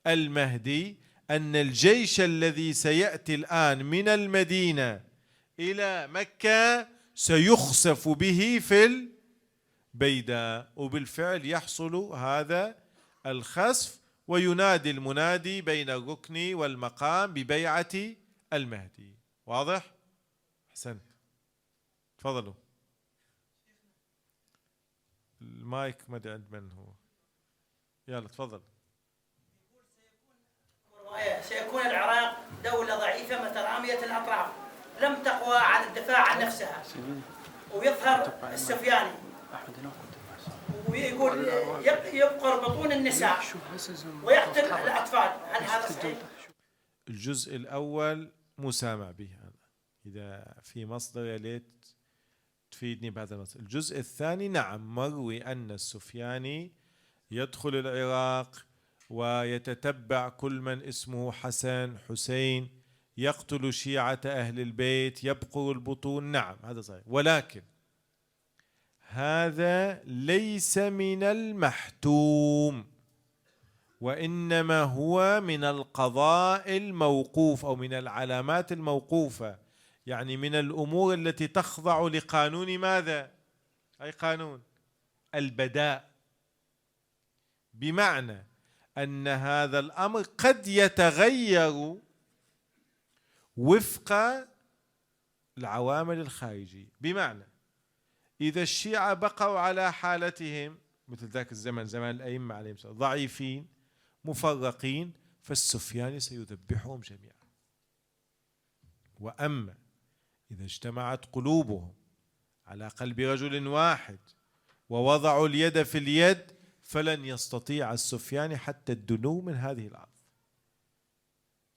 المهدي أن الجيش الذي سيأتي الآن من المدينة إلى مكة سيخسف به في البيداء. وبالفعل يحصل هذا الخسف، وينادي المنادي بين الركن والمقام ببيعة المهدي. واضح؟ أحسنت. تفضلوا. المايك ما ادري عند من هو. يلا تفضل. سيكون العراق دولة ضعيفة مترامية الأطراف لم تقوى على الدفاع عن نفسها، ويظهر السفياني ويقول يبقر بطون النساء ويقتل الأطفال. هل هذا صحيح؟ الجزء الأول مسامع به أنا، إذا في مصدر يا ليت تفيدني بهذا المصدر. الجزء الثاني نعم مروي أن السفياني يدخل العراق ويتتبع كل من اسمه حسن حسين، يقتل شيعة أهل البيت، يبقر البطون. نعم هذا صحيح، ولكن هذا ليس من المحتوم، وإنما هو من القضاء الموقوف أو من العلامات الموقوفة، يعني من الأمور التي تخضع لقانون ماذا؟ أي قانون البداء، بمعنى أن هذا الأمر قد يتغير وفق العوامل الخارجية. بمعنى إذا الشيعة بقوا على حالتهم مثل ذاك الزمن، زمان الأئمة عليهم السلام، ضعيفين مفرقين، فالسفياني سيذبحهم جميعا. وأما إذا اجتمعت قلوبهم على قلب رجل واحد ووضعوا اليد في اليد، فلن يستطيع السفياني حتى الدنو من هذه الأرض.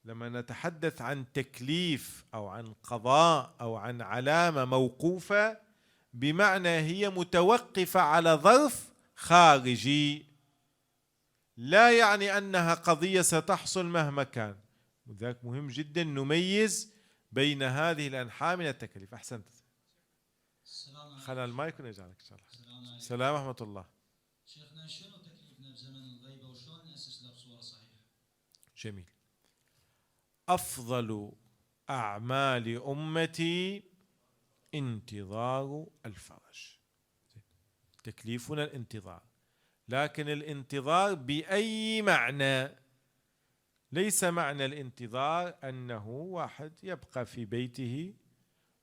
لما نتحدث عن تكليف أو عن قضاء أو عن علامة موقوفة، بمعنى هي متوقفة على ظرف خارجي، لا يعني أنها قضية ستحصل مهما كان. وذلك مهم جدا نميز بين هذه الأنحاء من التكليف. أحسنت. خلنا المايك ونرجع لك إن شاء الله. السلام ورحمة الله. شيخنا شنو تكليفنا بزمن الغيبة وشلون نأسس له بصورة صحيحة؟ جميل. أفضل أعمال أمتي انتظار الفرج. تكليفنا الانتظار، لكن الانتظار بأي معنى؟ ليس معنى الانتظار أنه واحد يبقى في بيته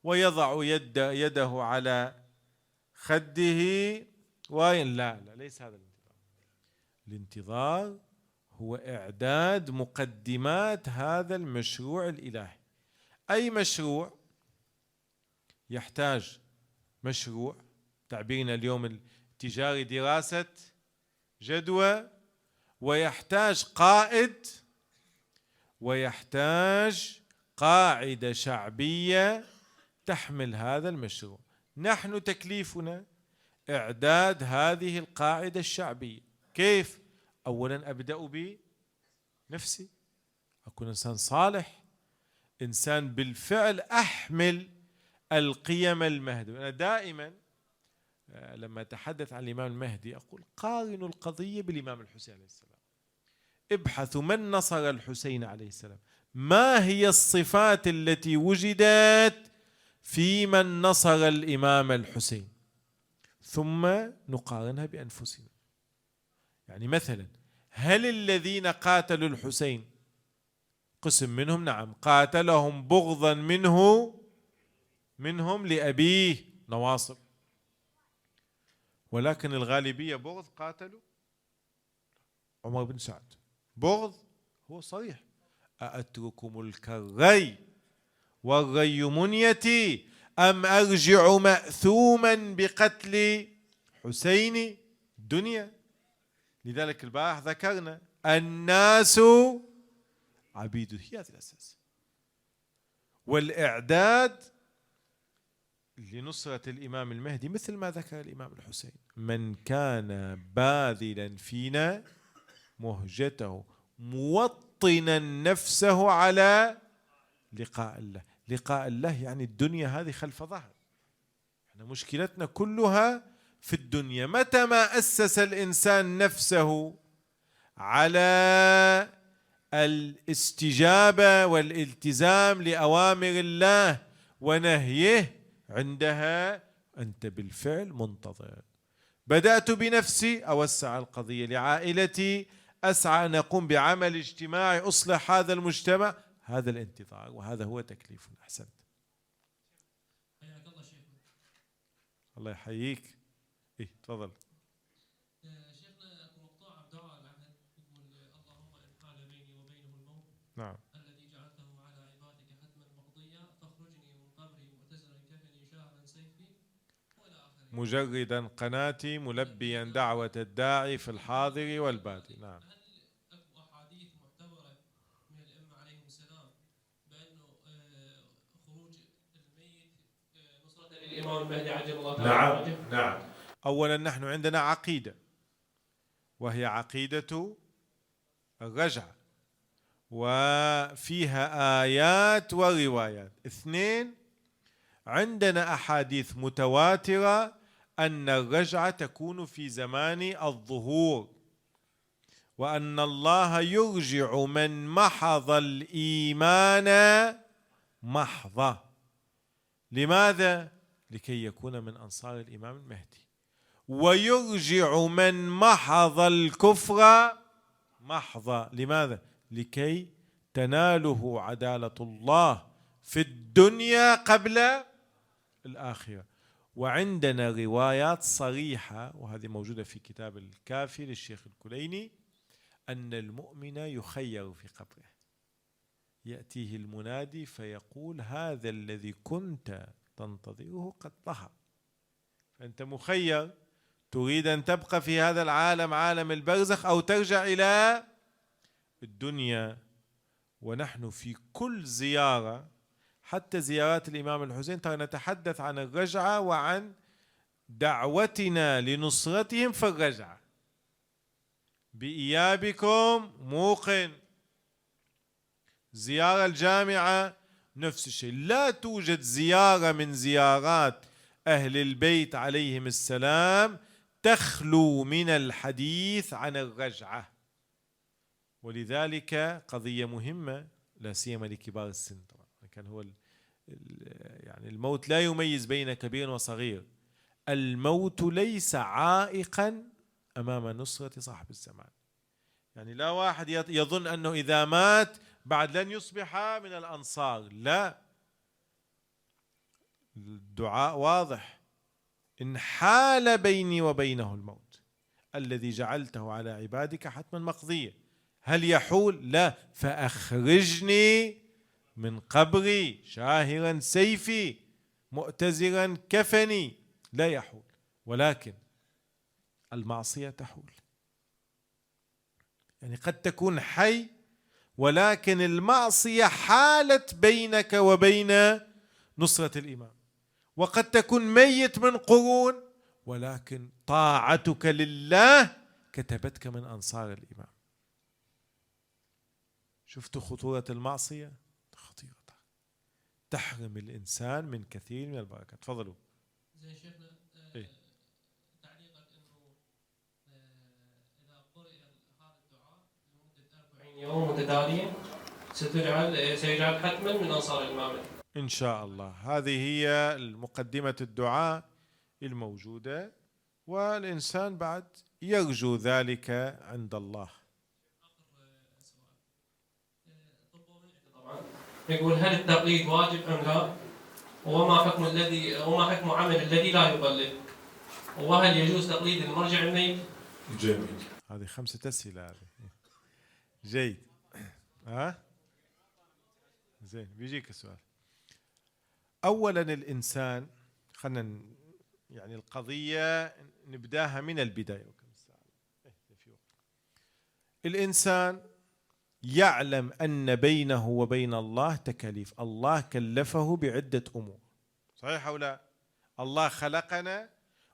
ويضع يده على خده لا ليس هذا الانتظار. الانتظار هو إعداد مقدمات هذا المشروع الإلهي. أي مشروع يحتاج مشروع، تعبيرنا اليوم التجاري دراسة جدوى، ويحتاج قائد، ويحتاج قاعدة شعبية تحمل هذا المشروع. نحن تكليفنا إعداد هذه القاعدة الشعبية. كيف؟ أولا أبدأ بنفسي، أكون إنسان صالح، إنسان بالفعل أحمل القيم المهدية. أنا دائما لما أتحدث عن الإمام المهدي أقول قارنوا القضية بالإمام الحسين عليه السلام. ابحثوا من نصر الحسين عليه السلام، ما هي الصفات التي وجدت في من نصر الإمام الحسين، ثم نقارنها بأنفسنا. يعني مثلا هل الذين قاتلوا الحسين قسم منهم نعم قاتلهم بغضا منهم لأبيه نواصب، ولكن الغالبية بغض قاتلوا عمر بن سعد، بغض هو صريح، أأترك ملك الري والري منيتي أم أرجع مأثوما بقتل حسين الدنيا. لذلك البارح ذكرنا الناس عبيد، هي هذا الأساس. والإعداد لنصرة الإمام المهدي مثل ما ذكر الإمام الحسين: من كان باذلا فينا مهجته موطنا نفسه على لقاء الله. لقاء الله يعني الدنيا هذه خلف ظهر، احنا مشكلتنا كلها في الدنيا. متى ما أسس الإنسان نفسه على الاستجابة والالتزام لأوامر الله ونهيه، عندها أنت بالفعل منتظر. بدأت بنفسي، أوسع القضية لعائلتي، أسعى أن أقوم بعمل اجتماعي أصلح هذا المجتمع، هذا الانتظار، وهذا هو تكليفنا. أحسنت. حياك الله شيخنا. الله يحييك. إيه تفضل. شيخنا اكو مقطوعه بدعاء العهد يقول: اللهم ان حال بيني وبينه الموت نعم. الذي جعلته على عبادك حتما مقضيا فاخرجني من قبري معتزرا كفني شاهدا سيفي والى اخره. مجردا قناتي ملبيا دعوة الداعي في الحاضر والبادي. نعم. هل اكو احاديث معتبره من الائمه عليهم السلام بانه خروج الميت نصره للامام المهدي عجل الله تعالى؟ نعم. أولا نحن عندنا عقيدة، وهي عقيدة الرجعة، وفيها آيات وروايات. اثنين، عندنا أحاديث متواترة أن الرجعة تكون في زمان الظهور، وأن الله يرجع من محض الإيمان محضة. لماذا؟ لكي يكون من أنصار الإمام المهدي. ويرجع من محض الكفر محضة. لماذا؟ لكي تناله عدالة الله في الدنيا قبل الآخرة. وعندنا روايات صريحة، وهذه موجودة في كتاب الكافي للشيخ الكليني، أن المؤمن يخير في قبره، يأتيه المنادي فيقول: هذا الذي كنت تنتظره قد ظهر. فأنت مخير، تريد أن تبقى في هذا العالم، عالم البرزخ، أو ترجع إلى الدنيا. ونحن في كل زيارة، حتى زيارات الإمام الحسين، ترى نتحدث عن الرجعة وعن دعوتنا لنصرتهم في الرجعة. بإيابكم موقن. زيارة الجامعة نفس الشيء. لا توجد زيارة من زيارات أهل البيت عليهم السلام تخلو من الحديث عن الرجعة. ولذلك قضية مهمة لا سيما لكبار السن. طبعا كان هو يعني الموت لا يميز بين كبير وصغير. الموت ليس عائقا أمام نصرة صاحب الزمان. يعني لا واحد يظن أنه إذا مات بعد لن يصبح من الأنصار. لا، الدعاء واضح: إن حال بيني وبينه الموت الذي جعلته على عبادك حتما مقضيا، هل يحول؟ لا. فأخرجني من قبري شاهرا سيفي مؤتزرا كفني، لا يحول. ولكن المعصية تحول، يعني قد تكون حي ولكن المعصية حالت بينك وبين نصرة الإمام، وقد تكون ميت من قرون ولكن طاعتك لله كتبتك من أنصار الإمام. شفتوا خطورة المعصية؟ خطيرة، تحرم الإنسان من كثير من البركات. تفضلوا. زي شيخنا تعليقك انه اذا قرئ هذا الدعاء لمده 40 يوم متتاليين سيجعل حتما من انصار الامام إن شاء الله. هذه هي مقدمة الدعاء الموجودة، والإنسان بعد يرجو ذلك عند الله. يقول: هل التقليد واجب ام لا؟ وما حكم عمل الذي لا يقلد؟ وهل يجوز تقليد المرجع الميت؟ جميل. هذه 5 أسئلة. هذه جيد. زين، بيجيك السؤال. أولا الإنسان، خلنا يعني القضية نبداها من البداية. الإنسان يعلم أن بينه وبين الله تكاليف، الله كلفه بعدة أمور، صحيح أو لا؟ الله خلقنا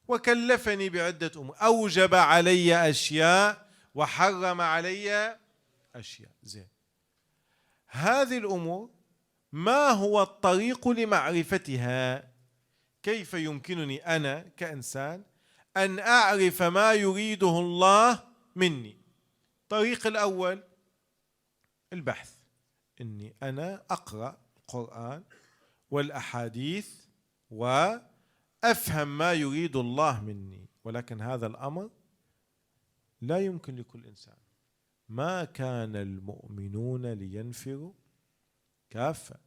وكلفني بعدة أمور، أوجب علي أشياء وحرم علي أشياء. زين، هذه الأمور ما هو الطريق لمعرفتها؟ كيف يمكنني أنا كإنسان أن أعرف ما يريده الله مني؟ الطريق الأول البحث، إني أنا أقرأ القرآن والأحاديث وأفهم ما يريد الله مني. ولكن هذا الأمر لا يمكن لكل إنسان. ما كان المؤمنون لينفروا كافة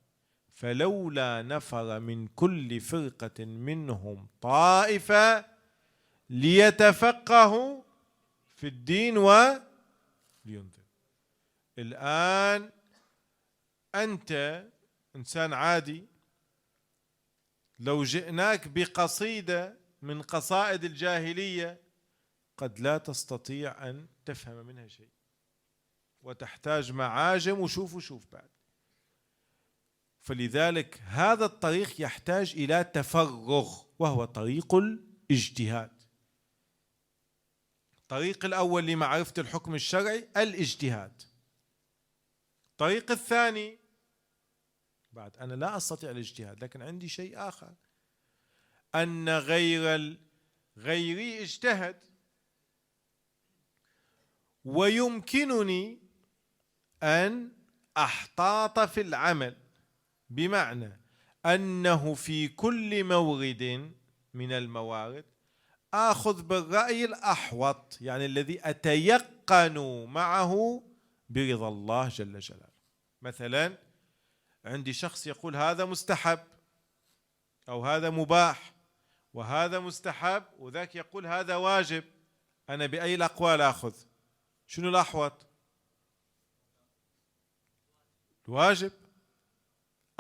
فلولا نفر من كل فرقة منهم طائفة ليتفقهوا في الدين ولينذر. الآن أنت إنسان عادي، لو جئناك بقصيدة من قصائد الجاهلية قد لا تستطيع أن تفهم منها شيء، وتحتاج معاجم وشوف بعد. فلذلك هذا الطريق يحتاج إلى تفرغ، وهو طريق الاجتهاد. الطريق الأول لمعرفة الحكم الشرعي الاجتهاد. الطريق الثاني، بعد أنا لا أستطيع الاجتهاد لكن عندي شيء آخر، أن غيري اجتهد ويمكنني أن أحتاط في العمل، بمعنى أنه في كل مورد من الموارد آخذ بالرأي الأحوط، يعني الذي أتيقن معه برضا الله جل جلاله. مثلا عندي شخص يقول هذا مستحب أو هذا مباح وهذا مستحب، وذاك يقول هذا واجب، أنا بأي الأقوال أخذ؟ شنو الأحوط؟ الواجب.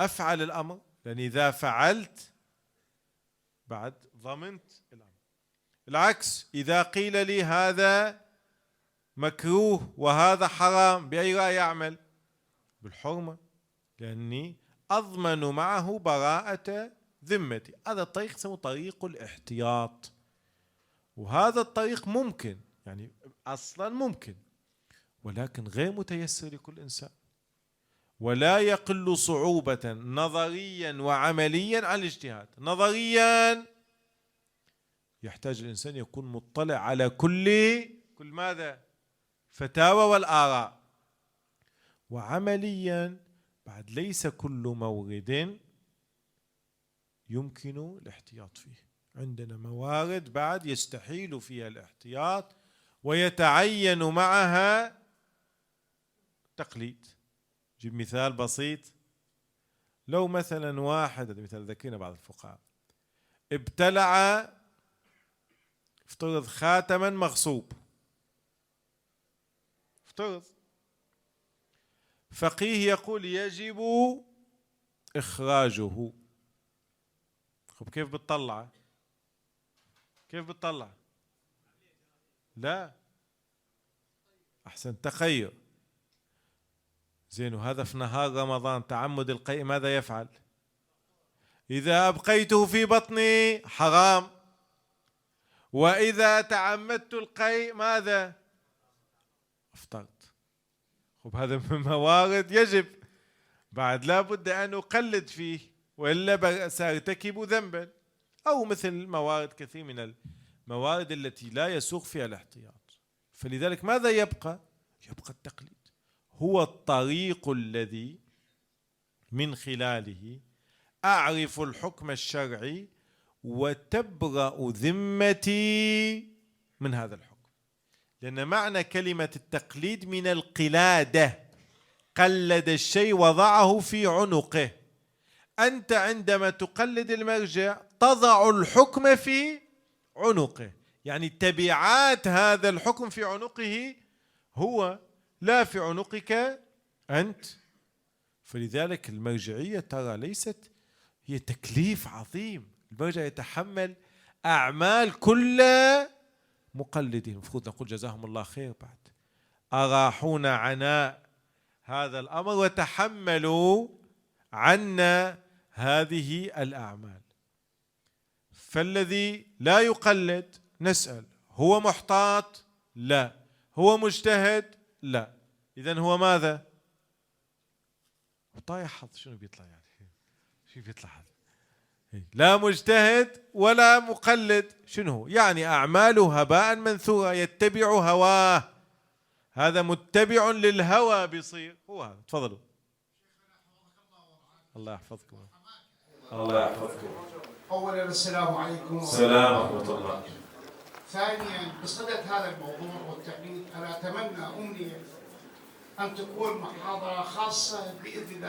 أفعل الأمر، لأن إذا فعلت بعد ضمنت الأمر. العكس، إذا قيل لي هذا مكروه وهذا حرام، بأي رأي أعمل؟ بالحرمة، لأني أضمن معه براءة ذمتي. هذا الطريق اسمه طريق الاحتياط، وهذا الطريق ممكن، يعني أصلا ممكن، ولكن غير متيسر لكل إنسان، ولا يقل صعوبة نظريا وعمليا عن الاجتهاد. نظريا يحتاج الإنسان يكون مطلع على كل ماذا؟ فتاوى والآراء. وعمليا بعد ليس كل مورد يمكن الاحتياط فيه، عندنا موارد بعد يستحيل فيها الاحتياط ويتعين معها تقليد. جيب مثال بسيط. لو مثلا واحد، هذا مثال ذكينا بعض الفقهاء، ابتلع افترض خاتما مغصوب، افترض، فقيه يقول يجب إخراجه. خب كيف بتطلع؟ كيف بتطلع؟ لا، أحسن تخير. زين، وهذا في نهار رمضان تعمد القيء ماذا يفعل؟ إذا أبقيته في بطني حرام، وإذا تعمدت القيء ماذا؟ أفطرت. خب هذا من موارد يجب، بعد لا بد أن أقلد فيه وإلا سأرتكب ذنبا. أو مثل موارد كثير من الموارد التي لا يسوغ فيها الاحتياط. فلذلك ماذا يبقى؟ يبقى التقليد، هو الطريق الذي من خلاله أعرف الحكم الشرعي وتبرأ ذمتي من هذا الحكم. لأن معنى كلمة التقليد من القلادة، قلد الشيء وضعه في عنقه. أنت عندما تقلد المرجع تضع الحكم في عنقه، يعني تبعات هذا الحكم في عنقه هو، لا في عنقك أنت. فلذلك المرجعية ترى ليست هي تكليف عظيم، المرجع يتحمل أعمال كل مقلدين. المفروض نقول جزاهم الله خير، بعد أراحونا عناء هذا الأمر وتحملوا عنا هذه الأعمال. فالذي لا يقلد نسأل هو محتاط؟ لا. هو مجتهد؟ لا. إذن هو ماذا؟ طايح حظ. شنو بيطلع يعني؟ شو بيطلع هذا؟ لا مجتهد ولا مقلد. شنو يعني؟ أعماله هباء منثورا، يتبع هواه. هذا متبع للهوى بيصير هو هذا. تفضلوا. الله يحفظكم. الله يحفظكم. أولا السلام عليكم. السلام ورحمة الله. ثانيا بصدد هذا الموضوع والتقليد، أنا أتمنى أمنية أن تكون محاضرة خاصة بإذن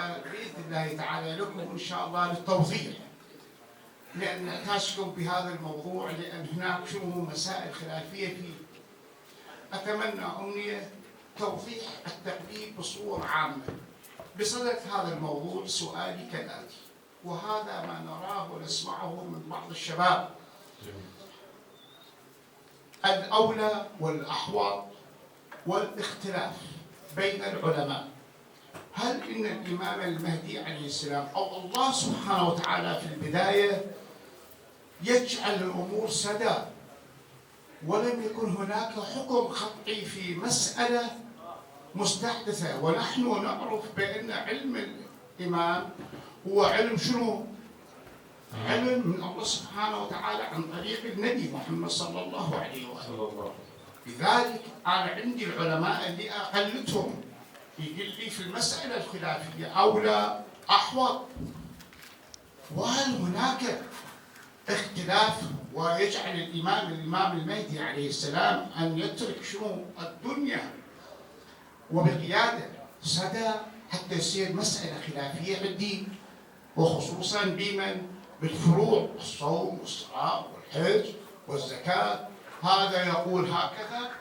الله تعالى لكم إن شاء الله للتوضيح، لأن نحتاجكم بهذا الموضوع، لأن هناك شنو مسائل خلافية فيه. أتمنى أمنية توضيح التقليد بصورة عامة. بصدد هذا الموضوع سؤالي كالآتي، وهذا ما نراه ونسمعه من بعض الشباب: الأولى والأحوط والاختلاف بين العلماء، هل إن الإمام المهدي عليه السلام أو الله سبحانه وتعالى في البداية يجعل الأمور سدى ولم يكن هناك حكم قطعي في مسألة مستحدثة؟ ونحن نعرف بأن علم الإمام هو علم شنو؟ علم من الله سبحانه وتعالى عن طريق النبي محمد صلى الله عليه وآله. لذلك أنا عندي العلماء اللي أقلدهم يقول لي في المسألة الخلافية أولى أحوط، وهل هناك اختلاف ويجعل الإمام المهدي عليه السلام أن يترك شنو الدنيا وبقيادة سدى حتى يصير مسألة خلافية بالدين، وخصوصا بمن؟ بالفروع، الصوم والصلاة والحج والزكاة. هذا يقول هكذا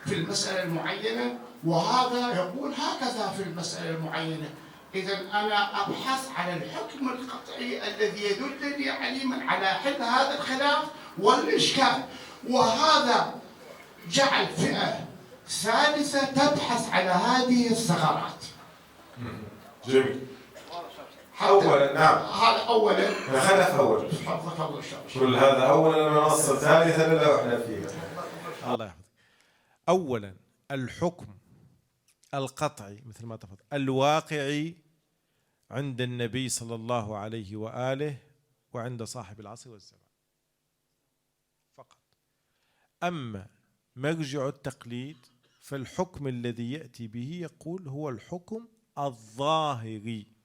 في المسألة المعينة وهذا يقول هكذا في المسألة المعينة. إذا أنا أبحث على الحكم القطعي الذي يدلني على حل هذا الخلاف والإشكال، وهذا جعل فئة ثالثة تبحث على هذه الثغرات. جميل. أولا نعم، هذا أولا. خلف أول. حفظك الله شاء. كل هذا أولا، المنصة ثالثا لا إحنا فيها. الله يحفظك. أولا الحكم القطعي مثل ما تفضل الواقعي عند النبي صلى الله عليه وآله وعند صاحب العصر والزمان فقط. أما مرجع التقليد فالحكم الذي يأتي به يقول هو الحكم الظاهري،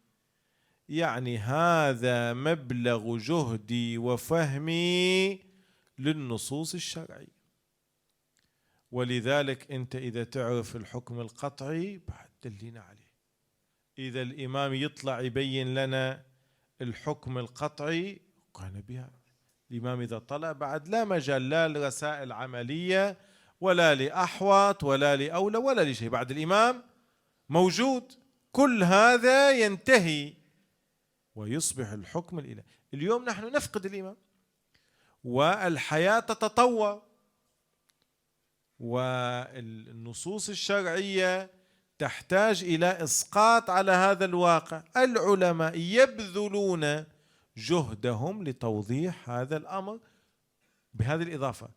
يعني هذا مبلغ جهدي وفهمي للنصوص الشرعية. ولذلك أنت إذا تعرف الحكم القطعي بعد دلينا عليه. إذا الإمام يطلع يبين لنا الحكم القطعي كان بها. الإمام إذا طلع بعد لا مجال لا لرسائل عملية ولا لأحوط ولا لأولى ولا لشيء، بعد الإمام موجود، كل هذا ينتهي ويصبح الحكم الإلهي. اليوم نحن نفقد الإمام والحياة تتطور، والنصوص الشرعية تحتاج إلى إسقاط على هذا الواقع. العلماء يبذلون جهدهم لتوضيح هذا الأمر بهذه الإضافة،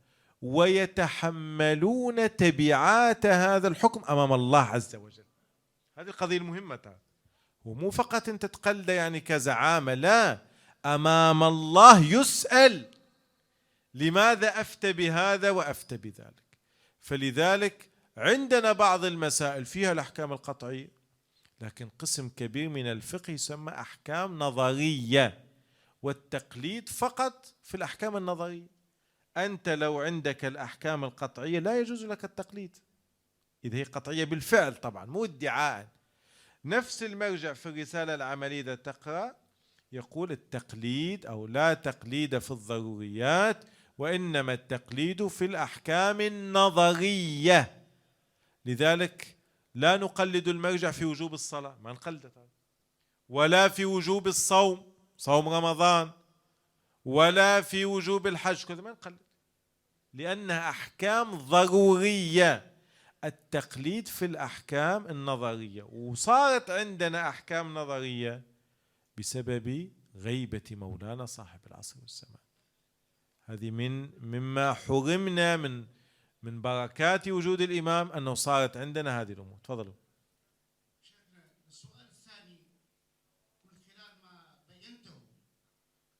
ويتحملون تبعات هذا الحكم أمام الله عز وجل. هذه القضية المهمة، ومو فقط أنت تقلد يعني كزعامة، لا، أمام الله يسأل لماذا أفتى بهذا وأفتى بذلك. فلذلك عندنا بعض المسائل فيها الأحكام القطعية، لكن قسم كبير من الفقه يسمى أحكام نظرية، والتقليد فقط في الأحكام النظرية. أنت لو عندك الأحكام القطعية لا يجوز لك التقليد إذا هي قطعية بالفعل، طبعا مو ادعاء. نفس المرجع في الرسالة العملية إذا تقرأ يقول التقليد أو لا تقليد في الضروريات، وإنما التقليد في الأحكام النظرية. لذلك لا نقلد المرجع في وجوب الصلاة، ما نقلده، ولا في وجوب الصوم، صوم رمضان، ولا في وجوب الحج، كذا ما نقلد، لأنها أحكام ضرورية. التقليد في الأحكام النظرية، وصارت عندنا أحكام نظرية بسبب غيبة مولانا صاحب العصر والزمان. هذه مما حرمنا من بركات وجود الإمام، أنه صارت عندنا هذه الأمور. تفضلوا. شيخنا السؤال الثاني، من خلال ما بينته،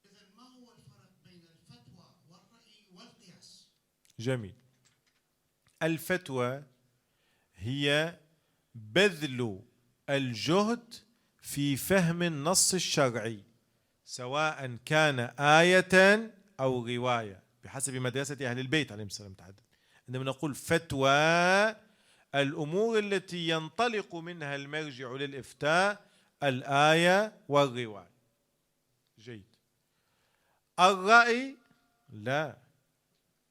إذا ما هو الفرق بين الفتوى والرأي والقياس؟ جميل. الفتوى هي بذل الجهد في فهم النص الشرعي، سواء كان آية أو رواية، بحسب مدرسة أهل البيت عليهم السلام. عندما نقول فتوى، الأمور التي ينطلق منها المرجع للإفتاء الآية والرواية. جيد. الرأي لا،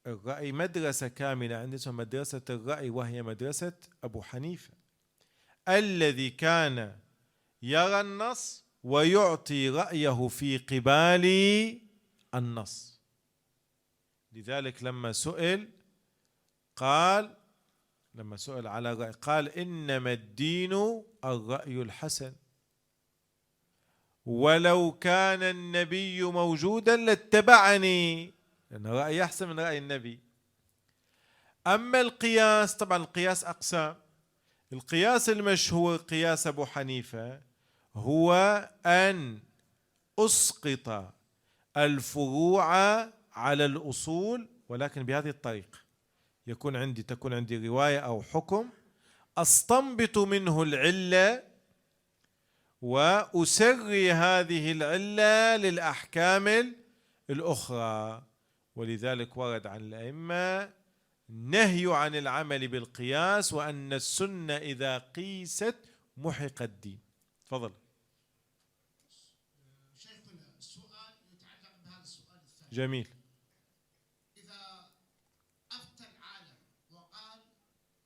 الرأي مدرسة كاملة عندنا، مدرسة الرأي، وهي مدرسة أبو حنيفة الذي كان يرى النص ويعطي رأيه في قبال النص. لذلك لما سئل على الرأي قال إنما الدين الرأي الحسن، ولو كان النبي موجودا لاتبعني، لأن رأي أحسن من رأي النبي. أما القياس، طبعا القياس أقسام. القياس المشهور قياس أبو حنيفة هو أن أسقط الفروع على الأصول، ولكن بهذه الطريقة. تكون عندي رواية أو حكم، أستنبط منه العلة وأسري هذه العلة للأحكام الأخرى. ولذلك ورد عن الأئمة نهي عن العمل بالقياس، وأن السنة إذا قيست محق الدين. تفضل. شيخنا السؤال يتعلق بهذا السؤال الثاني. جميل. إذا أفتى العالم وقال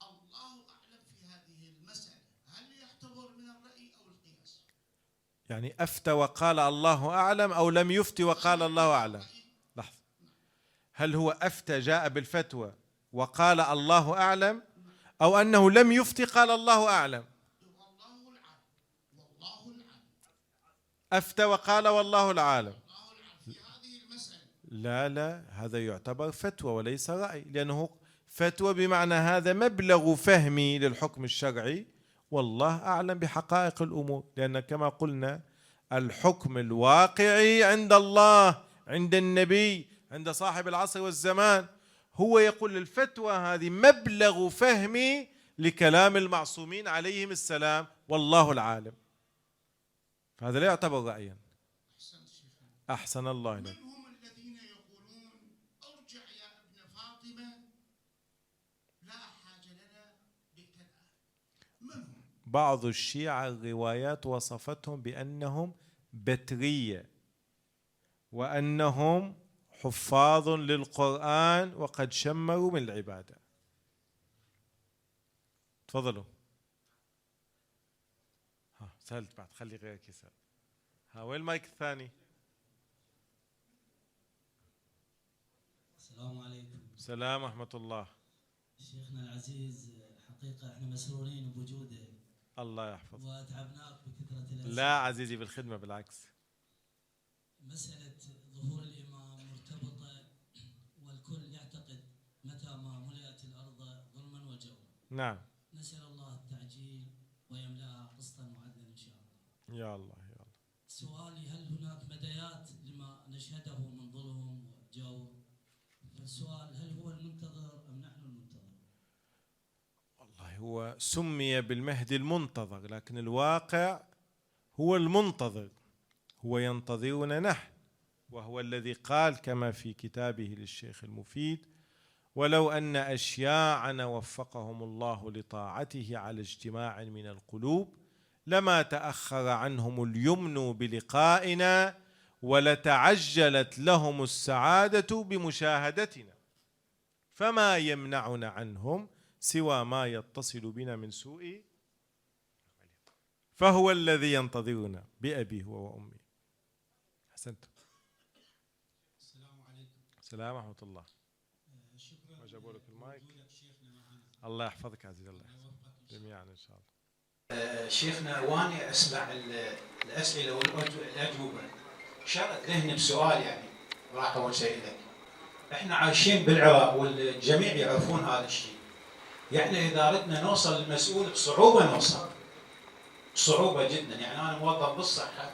الله أعلم في هذه المسألة، هل يعتبر من الرأي أو القياس؟ يعني أفتى وقال الله أعلم، أو لم يفتي وقال الله أعلم؟ لحظة، هل هو أفتى جاء بالفتوى وقال الله أعلم، أو أنه لم يفتي قال الله أعلم؟ أفتى وقال والله العالم. لا، هذا يعتبر فتوى وليس رأي، لأنه فتوى بمعنى هذا مبلغ فهمي للحكم الشرعي، والله أعلم بحقائق الأمور. لأن كما قلنا الحكم الواقعي عند الله، عند النبي، عند صاحب العصر والزمان. هو يقول الفتوى هذه مبلغ فهمي لكلام المعصومين عليهم السلام، والله العالم. فهذا لا يعتبر رأيا. أحسن الله إليك. من هم الذين يقولون ارجع يا ابن فاطمة، لا حاجة لنا بكذا؟ من هم؟ بعض الشيعة الروايات وصفتهم بأنهم بترية، وأنهم حفاظ للقرآن وقد شمروا من العبادة. تفضلوا. سألت بعد، خلي غيرك يسأل. وين المايك الثاني؟ السلام عليكم. السلام ورحمة الله. شيخنا العزيز، حقيقة احنا مسرورين بوجوده. الله يحفظك. وتعبناك بكثرة الأسئلة. لا عزيزي، بالخدمة بالعكس. مسألة ظهور الإمام مرتبطة، والكل يعتقد متى ما ملئت الأرض ظلما وجورا. نعم. نسأل الله التعجيل ويملأها قسطا وعدلا إن شاء الله. يا الله يا الله. سؤالي: هل هناك بدايات لما نشهده من ظلم وجور؟ فالسؤال: هل هو المنتظر أم نحن المنتظر؟ والله هو سمي بالمهدي المنتظر، لكن الواقع هو المنتظر، هو ينتظرنا نحن، وهو الذي قال كما في كتابه للشيخ المفيد: ولو أن أشياعنا وفقهم الله لطاعته على اجتماع من القلوب لما تأخر عنهم اليمن بلقائنا ولتعجلت لهم السعادة بمشاهدتنا، فما يمنعنا عنهم سوى ما يتصل بنا من سوء، فهو الذي ينتظرنا بأبي هو وأمي. أحسنتم. السلام عليكم. السلام ورحمة الله. شكرا. ما جابوا لك المايك؟ الله يحفظك عزيز، الله يحفظك جميعا إن شاء الله. شيخنا، واني اسمع الاسئله والاجوبه شغلت ذهني بسؤال، يعني راح اول شيء لك. احنا عايشين بالعراق والجميع يعرفون هذا الشيء، يعني اذا اردنا نوصل للمسؤول بصعوبه نوصل، صعوبه جدا. يعني انا موظف بالصحه،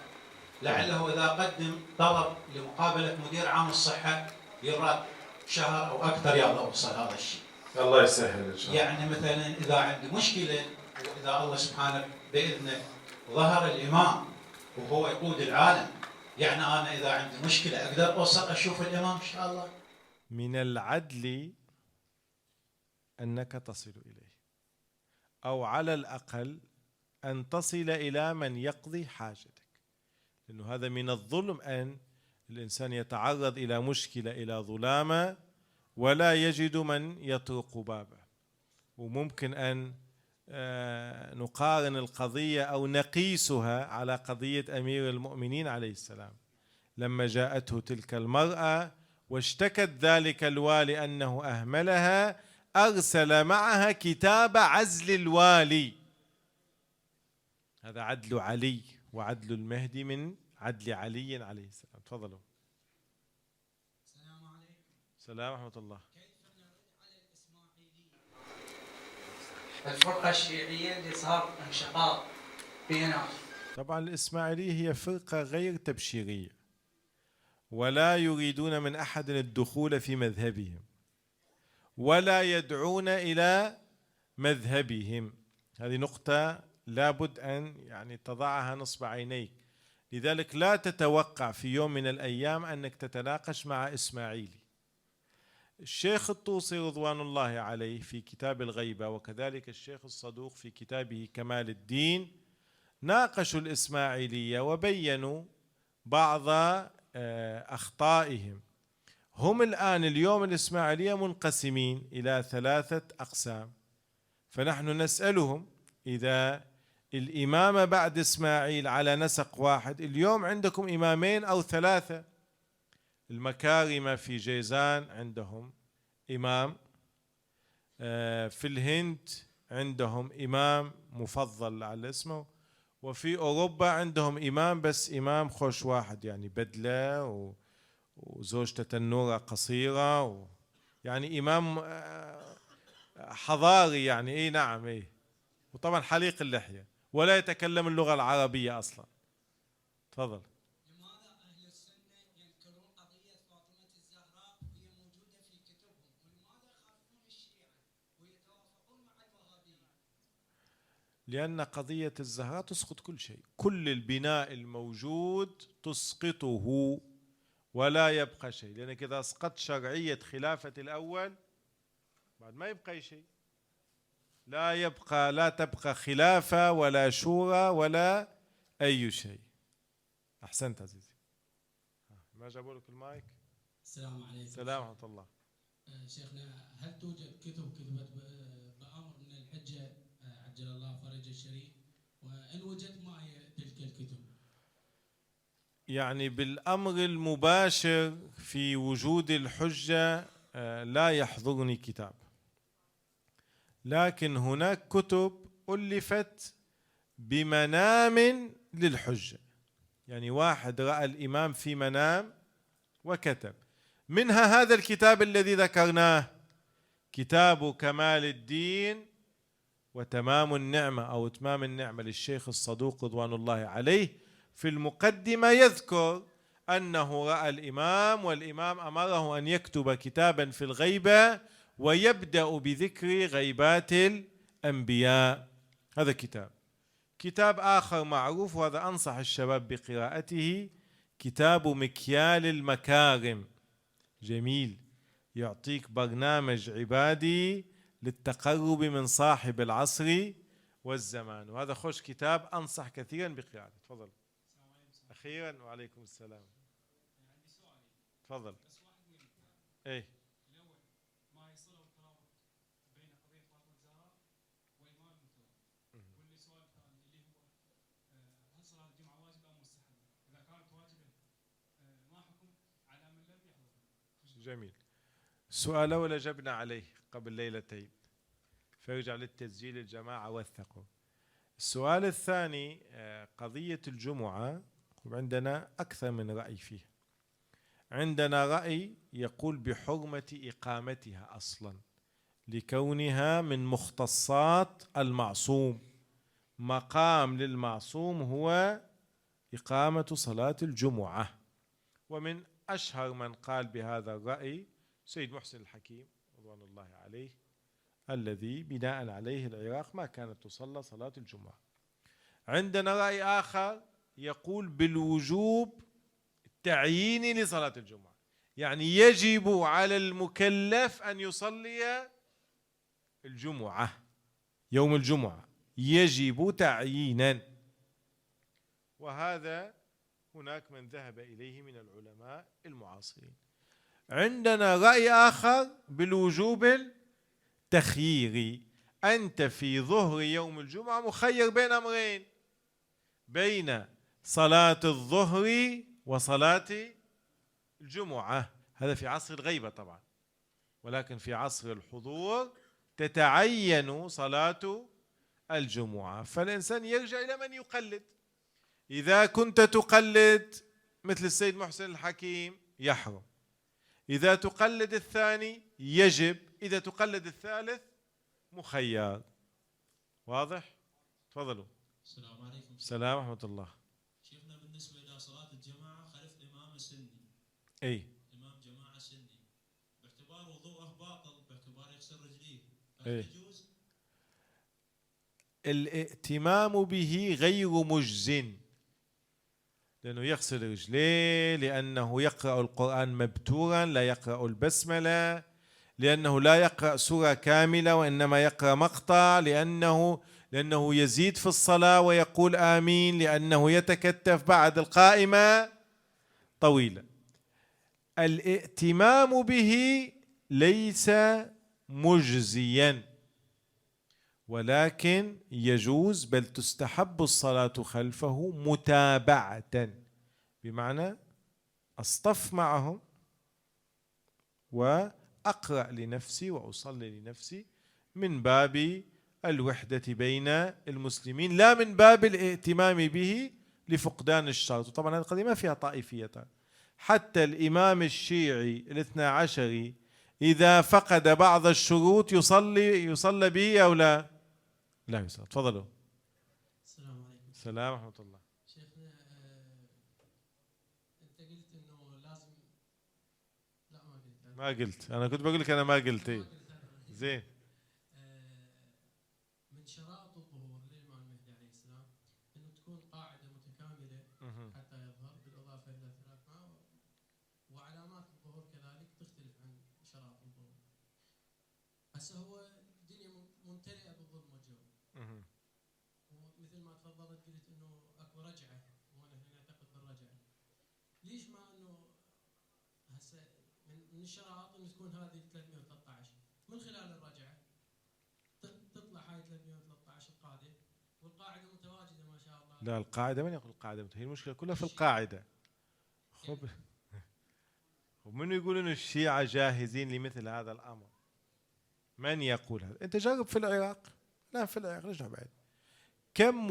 لعله اذا قدم طلب لمقابله مدير عام الصحه يراد شهر او اكثر يلا اوصل هذا الشيء. الله يسهل ان شاء الله. يعني مثلا اذا عندي مشكله وإذا الله سبحانه بإذنه ظهر الإمام وهو يقود العالم، يعني أنا إذا عندي مشكلة أقدر أوصل أشوف الإمام إن شاء الله. من العدل أنك تصل إليه، أو على الأقل أن تصل إلى من يقضي حاجتك، لأنه هذا من الظلم أن الإنسان يتعرض إلى مشكلة، إلى ظلامة، ولا يجد من يطرق بابه. وممكن أن نقارن القضية أو نقيسها على قضية أمير المؤمنين عليه السلام، لما جاءته تلك المرأة واشتكت ذلك الوالي أنه أهملها، أرسل معها كتاب عزل الوالي. هذا عدل علي، وعدل المهدي من عدل علي عليه السلام. تفضلوا. السلام عليكم. السلام ورحمة الله. الفرقة الشيعية اللي صار انشقاق بينهم. طبعا الإسماعيلية هي فرقة غير تبشيرية، ولا يريدون من أحد الدخول في مذهبهم، ولا يدعون إلى مذهبهم. هذه نقطة لابد أن يعني تضعها نصب عينيك. لذلك لا تتوقع في يوم من الأيام أنك تتناقش مع إسماعيلي. الشيخ الطوسي رضوان الله عليه في كتاب الغيبة، وكذلك الشيخ الصدوق في كتابه كمال الدين، ناقشوا الإسماعيلية وبينوا بعض أخطائهم. هم الآن اليوم الإسماعيلية منقسمين إلى 3 أقسام، فنحن نسألهم: إذا الإمامة بعد إسماعيل على نسق واحد، اليوم عندكم إمامين أو 3. المكارمة في جيزان عندهم إمام، في الهند عندهم إمام مفضل على اسمه، وفي أوروبا عندهم إمام بس إمام خوش واحد، يعني بدلة وزوجته تنورة قصيرة، يعني إمام حضاري، يعني إيه نعم إيه، وطبعا حليق اللحية ولا يتكلم اللغة العربية أصلا. تفضل. لأن قضية الزهراء تسقط كل شيء، كل البناء الموجود تسقطه ولا يبقى شيء، لأنك إذا أسقطت شرعية خلافة الأول بعد ما يبقى شيء، لا تبقى خلافة ولا شورى ولا أي شيء. أحسنت عزيزي. ما جابوا لك المايك؟ السلام عليكم. السلام ورحمة الله. شيخنا، هل توجد كتب كتبت بأمر من الحجة عجل الله فرجه الشريف؟ وإن وجدت ما هي تلك الكتب؟ يعني بالأمر المباشر في وجود الحجة لا يحضرني كتاب، لكن هناك كتب ألفت بمنام للحجة، يعني واحد رأى الإمام في منام وكتب، منها هذا الكتاب الذي ذكرناه، كتاب كمال الدين وتمام النعمة أو إتمام النعمة للشيخ الصدوق رضوان الله عليه. في المقدمة يذكر أنه رأى الإمام والإمام أمره أن يكتب كتابا في الغيبة ويبدأ بذكر غيبات الأنبياء. هذا كتاب آخر معروف وهذا أنصح الشباب بقراءته، كتاب مكيال المكارم، جميل، يعطيك برنامج عبادي للتقرب من صاحب العصر والزمان، وهذا خوش كتاب أنصح كثيرا بقراءته. تفضل. أخيرا. وعليكم السلام. تفضل. إيه. جميل. السؤال الأول أجبنا عليه قبل ليلتين، فيرجع للتسجيل الجماعة وثقوا. السؤال الثاني قضية الجمعة، عندنا أكثر من رأي فيه. عندنا رأي يقول بحرمة إقامتها أصلا لكونها من مختصات المعصوم، مقام للمعصوم هو إقامة صلاة الجمعة، ومن أشهر من قال بهذا الرأي سيد محسن الحكيم رضوان الله عليه، الذي بناء عليه العراق ما كانت تصلى صلاة الجمعة. عندنا رأي آخر يقول بالوجوب التعييني لصلاة الجمعة، يعني يجب على المكلف أن يصلي الجمعة، يوم الجمعة يجب تعيينا، وهذا هناك من ذهب إليه من العلماء المعاصرين. عندنا رأي آخر بالوجوب التخييري، أنت في ظهر يوم الجمعة مخير بين أمرين، بين صلاة الظهر وصلاة الجمعة، هذا في عصر الغيبة طبعا، ولكن في عصر الحضور تتعين صلاة الجمعة، فالإنسان يرجع إلى من يقلد. إذا كنت تقلد مثل السيد محسن الحكيم يحرم، إذا تقلد الثاني يجب، إذا تقلد الثالث مخير. واضح؟ تفضلوا. السلام عليكم. السلام ورحمة الله. شيخنا، بالنسبة إلى صلاة الجماعة خلف إمام سني، أي إمام جماعة سني، باعتبار وضوءه باطل، باعتبار يغسل رجليه، أي. يجوز؟ الائتمام به غير مجز، لأنه يغسل رجليه، لأنه يقرأ القرآن مبتورا لا يقرأ البسملة، لأنه لا يقرأ سورة كاملة وإنما يقرأ مقطع، لأنه يزيد في الصلاة ويقول آمين، لأنه يتكتف بعد القائمة طويلة. الائتمام به ليس مجزيا، ولكن يجوز بل تستحب الصلاة خلفه متابعة، بمعنى أصطف معهم وأقرأ لنفسي وأصلي لنفسي من باب الوحدة بين المسلمين، لا من باب الائتمام به لفقدان الشرط. طبعا هذه القضية ما فيها طائفية، حتى الإمام الشيعي الاثنى عشري إذا فقد بعض الشروط يصلى به أو لا؟ لا يصلى. تفضلوا. السلام عليكم. السلام ورحمة الله. شيخنا، أنت قلت إنه لازم، لا ما قلت، أنا كنت بقول لك أنا ما قلت. إيه زين. من شرائط الظهور للإمام المهدي عليه السلام إنه تكون قاعدة متكاملة حتى يظهر، بالإضافة إلى 3 وعلامات الظهور كذلك تختلف عن شرائط الظهور. هسه هو الدنيا ممتلئة بالظلم والجور، ومثل ما تفضلت قلت إنه أكو رجعة، وأنا هنا نعتقد بالرجعة. ليش ما إنه هسه من الشراط ان تكون هذه 313 من خلال الرجعه تطلع هاي 313 القاعده، والقاعده متواجده ما شاء الله. لا القاعده، من يقول القاعده؟ هي المشكله كلها في القاعده. خب ومن يقول ان الشيعه جاهزين لمثل هذا الامر؟ من يقول هذا؟ انت جرب في العراق. لا في العراق ليش بعد؟ كم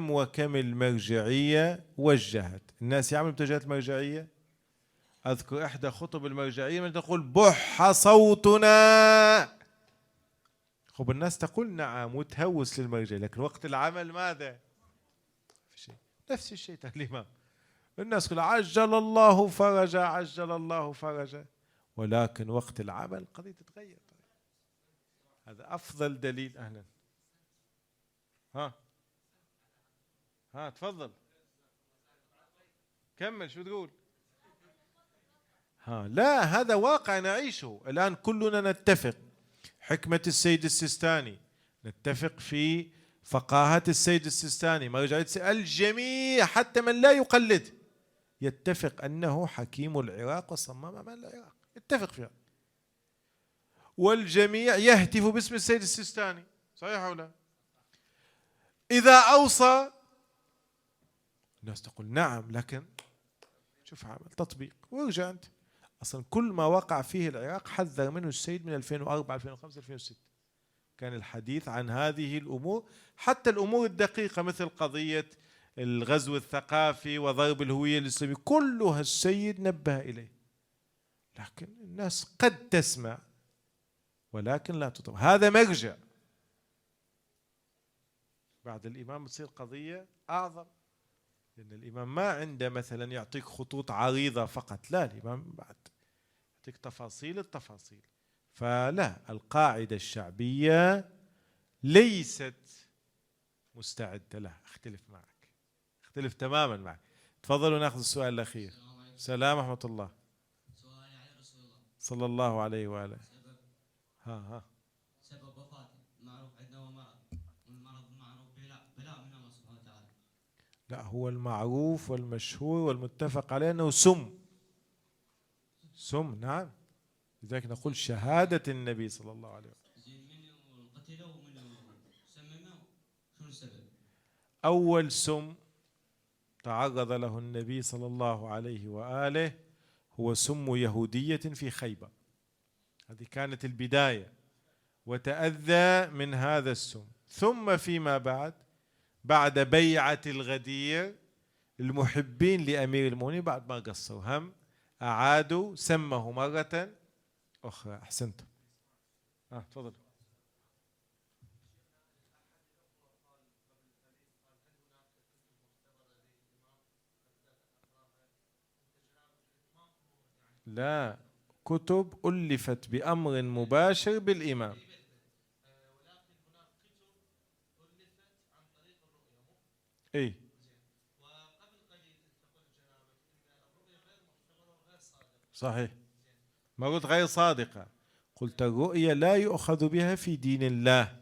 وكم المرجعيه وجهت الناس يعملوا منتجات المرجعيه. اذكر احدى خطب المرجعيه من تقول بح صوتنا. خب الناس تقول نعم وتهوس للمرجعيه، لكن وقت العمل ماذا؟ في شيء. نفس الشيء الامام، الناس تقول عجل الله فرجا عجل الله فرجا، ولكن وقت العمل القضيه تتغير. هذا افضل دليل. اهلا. ها تفضل كمل شو تقول. لا هذا واقع نعيشه الآن، كلنا نتفق. حكمة السيد السيستاني، نتفق في فقاهة السيد السيستاني، مرجعية الجميع حتى من لا يقلد يتفق أنه حكيم العراق وصمام أمان العراق، يتفق فيها. والجميع يهتف باسم السيد السيستاني، صحيح ولا لا؟ إذا أوصى الناس تقول نعم، لكن شوف عمل تطبيق وارجع أنت. أصلا كل ما وقع فيه العراق حذر منه السيد من 2004 2005 2006. كان الحديث عن هذه الأمور، حتى الأمور الدقيقة مثل قضية الغزو الثقافي وضرب الهوية الإسلامية، كلها السيد نبه إليه. لكن الناس قد تسمع ولكن لا تطبق. هذا مرجع. بعد الإمام تصير قضية أعظم، لأن الإمام ما عنده مثلا يعطيك خطوط عريضة فقط، لا الإمام بعد يعطيك تفاصيل التفاصيل. فلا، القاعدة الشعبية ليست مستعدة. لا أختلف معك، أختلف تماما معك. تفضلوا ناخذ السؤال الأخير. السلام ورحمة الله. سؤالي على رسول الله صلى الله عليه وآله. سبب وفاته معروف عندنا ومرض، والمرض معروف بلاء من الله سبحانه وتعالى. لا هو المعروف والمشهور والمتفق عليه أنه سم. نعم، لذلك نقول شهادة النبي صلى الله عليه وسلم. زين منو قتله ومنو سممه؟ شنو السبب؟ أول سم تعرض له النبي صلى الله عليه وآله هو سم يهودية في خيبر. هذه كانت البداية، وتأذى من هذا السم. ثم فيما بعد بيعة الغدير المحبين لأمير المؤمنين بعد ما قصروا هم أعادوا سمه مرة أخرى. أحسنتم. تفضل. لا، كتب ألفت بأمر مباشر بالإمام. إيه صحيح، ما قلت غير صادقة، قلت الرؤية لا يؤخذ بها في دين الله.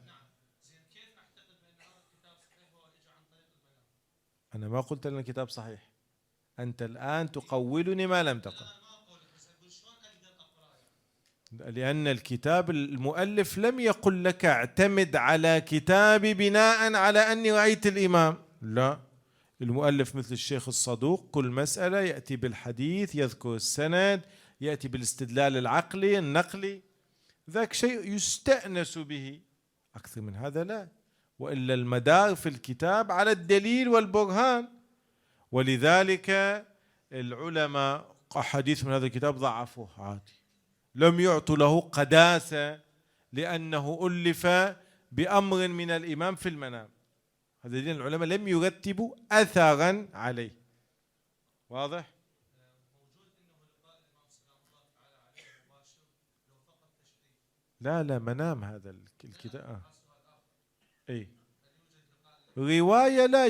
أنا ما قلت لنا الكتاب صحيح، أنت الآن تقولني ما لم تقل. لأن الكتاب المؤلف لم يقل لك اعتمد على كتابي بناء على أني رأيت الإمام، لا. المؤلف مثل الشيخ الصدوق كل مسألة يأتي بالحديث، يذكر السند، يأتي بالاستدلال العقلي النقلي، ذاك شيء يستأنس به. أكثر من هذا لا، وإلا المدار في الكتاب على الدليل والبرهان. ولذلك العلماء حديث من هذا الكتاب ضعفوه عادي، لم يعطوا له قداسة لأنه ألف بأمر من الإمام في المنام. هذا دين العلماء لم يرتبوا أثرا عليه. واضح؟ لا منام هذا الكتاب. اي رواية لا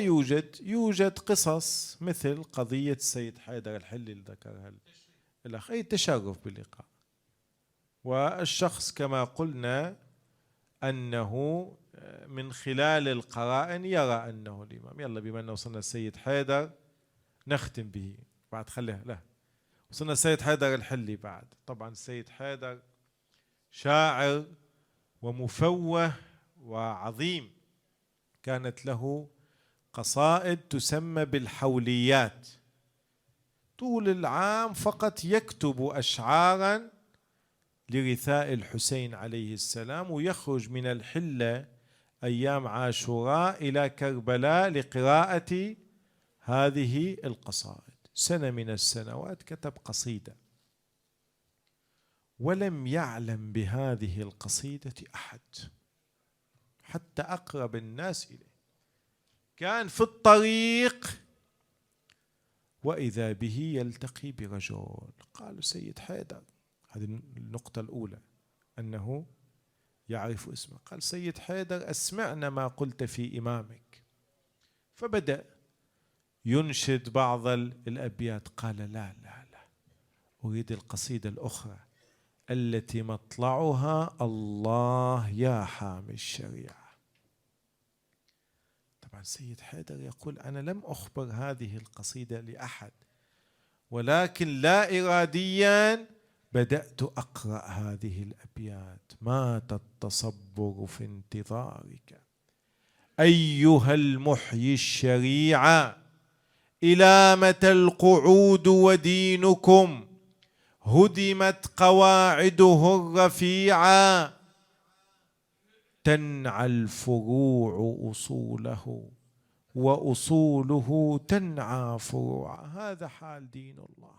يوجد قصص مثل قضية السيد حيدر الحلي اللي ذكرها الأخ. أي تشرف باللقاء، والشخص كما قلنا أنه من خلال القرائن يرى أنه الإمام. يلا بما أنه وصلنا السيد حيدر نختم به بعد خليها لا. وصلنا السيد حيدر الحلي بعد. طبعا السيد حيدر شاعر ومفوه وعظيم، كانت له قصائد تسمى بالحوليات، طول العام فقط يكتب أشعارا لرثاء الحسين عليه السلام، ويخرج من الحلة أيام عاشوراء إلى كربلاء لقراءة هذه القصائد. سنة من السنوات كتب قصيدة، ولم يعلم بهذه القصيدة أحد حتى أقرب الناس إليه. كان في الطريق وإذا به يلتقي برجل، قالوا سيد حيدر، هذه النقطة الأولى أنه يعرف اسمه. قال سيد حيدر أسمعنا ما قلت في إمامك، فبدأ ينشد بعض الأبيات. قال لا لا لا، أريد القصيدة الأخرى التي مطلعها الله يا حامي الشريعة. طبعا سيد حيدر يقول أنا لم أخبر هذه القصيدة لأحد، ولكن لا إراديا بدأت أقرأ هذه الأبيات. مات التصبر في انتظارك أيها المحيي الشريعة، إلى متى القعود ودينكم هدمت قواعده الرفيعة، تنعى الفروع أصوله وأصوله تنعى فروعه. هذا حال دين الله.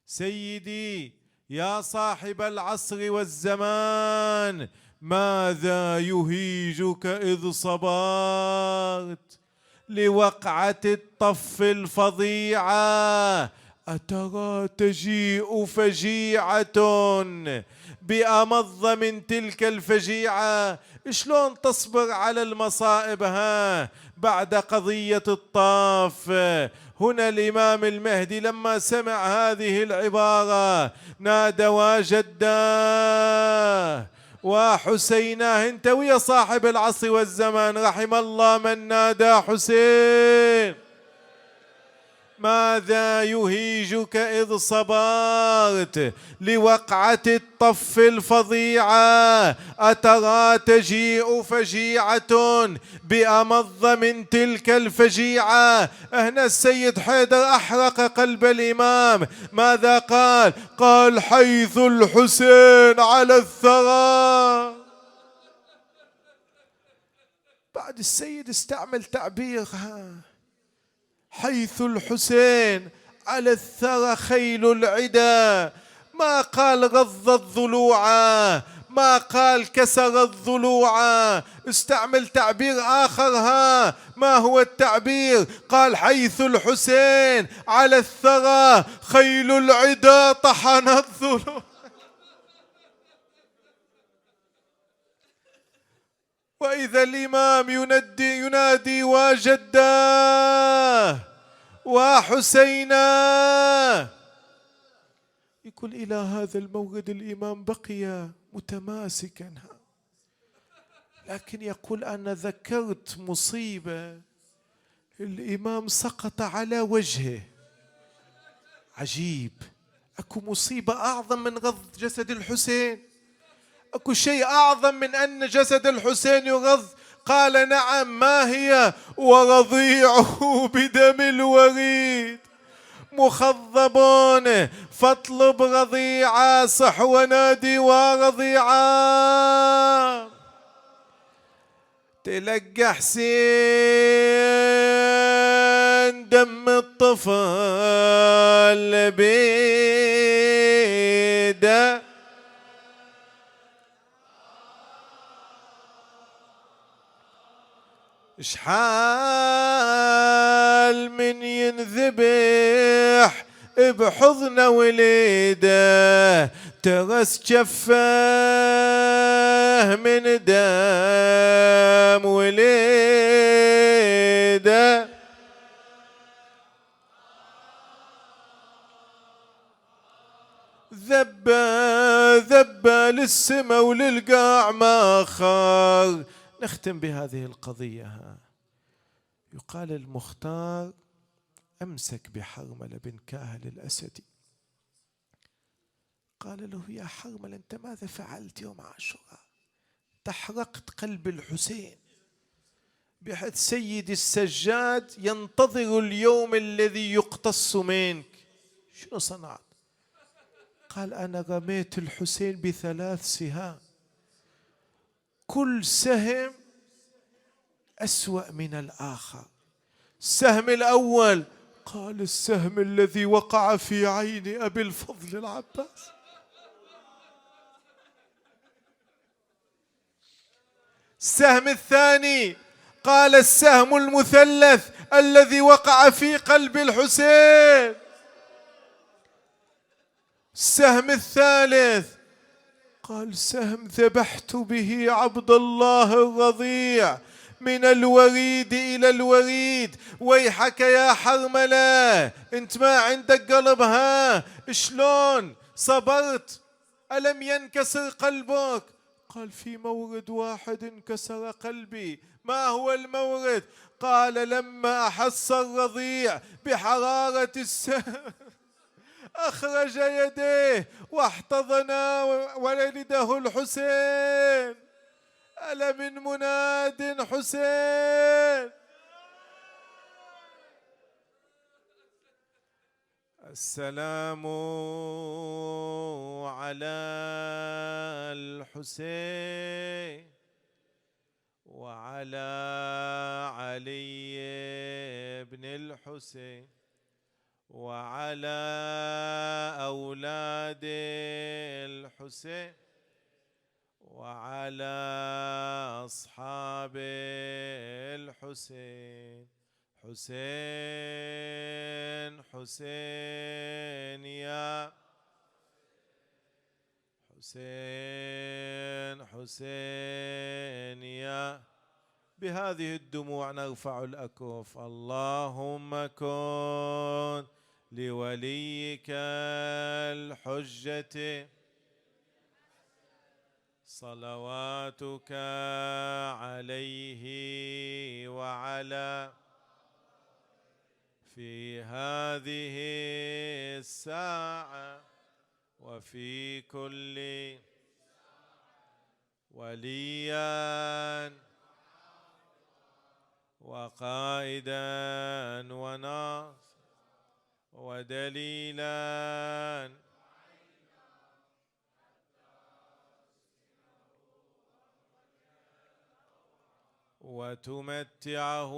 سيدي يا صاحب العصر والزمان، ماذا يهيجك إذ صبرت لوقعة الطف الفظيعة؟ أترى تجيء فجيعة بأمض من تلك الفجيعة؟ شلون تصبر على المصائب بعد قضية الطاف؟ هنا الإمام المهدي لما سمع هذه العبارة نادى وجداه وحسيناه. انت ويا صاحب العصر والزمان، رحم الله من نادى حسين. ماذا يهيجك إذ صبرت لوقعة الطف الفظيعة؟ أترى تجيء فجيعة بأمض من تلك الفجيعة؟ هنا السيد حيدر أحرق قلب الإمام. ماذا قال؟ قال حيث الحسين على الثرى. بعد السيد استعمل تعبير حيث الحسين على الثرى خيل العدا، ما قال غض الضلوع، ما قال كسر الضلوع، استعمل تعبير آخر. ما هو التعبير؟ قال حيث الحسين على الثرى خيل العدا طحنت الضلوع. وإذا الإمام ينادي وجداه وحسينا، يقول إلى هذا الموعد الإمام بقي متماسكا، لكن يقول أنا ذكرت مصيبة، الإمام سقط على وجهه. عجيب، أكو مصيبة أعظم من غض جسد الحسين؟ أكو شيء أعظم من أن جسد الحسين يغض؟ قال نعم. ما هي؟ ورضيعه بدم الوريد مخضبون فاطلب رضيعا، صح ونادي ورضيعا. تلقى حسين دم الطفل بيده، اشحال من ينذبح بحضن وليده، ترس جفاه من دم وليده. ذبة للسما وللقاع ماخر. نختم بهذه القضية. يقال المختار أمسك بحرملة بن كاهل الأسدي قال له يا حرمل أنت ماذا فعلت يوم عاشوراء؟ تحرقت قلب الحسين بحيث سيد السجاد ينتظر اليوم الذي يقتص منك. شنو صنعت؟ قال أنا رميت الحسين ب3 سهام، كل سهم أسوأ من الآخر. السهم الأول قال السهم الذي وقع في عين أبي الفضل العباس. السهم الثاني قال السهم المثلث الذي وقع في قلب الحسين. السهم الثالث قال سهم ذبحت به عبد الله الرضيع من الوريد إلى الوريد. ويحك يا حرملة، انت ما عندك قلب؟ ها شلون صبرت؟ ألم ينكسر قلبك؟ قال في مورد واحد انكسر قلبي. ما هو المورد؟ قال لما أحس الرضيع بحرارة السهم أخرج يديه واحتضن ولده الحسين. ألا من مناد حسين. السلام على الحسين وعلى علي بن الحسين وعلى أولاد الحسين وعلى أصحاب الحسين. حسين حسين يا حسين حسين يا. بهذه الدموع نرفع الأكف. اللهم كن لوليك الحجة صلواتك عليه وعلى في هذه الساعة وفي كل وليا وقائدا وناصر ودليلا وتمتعه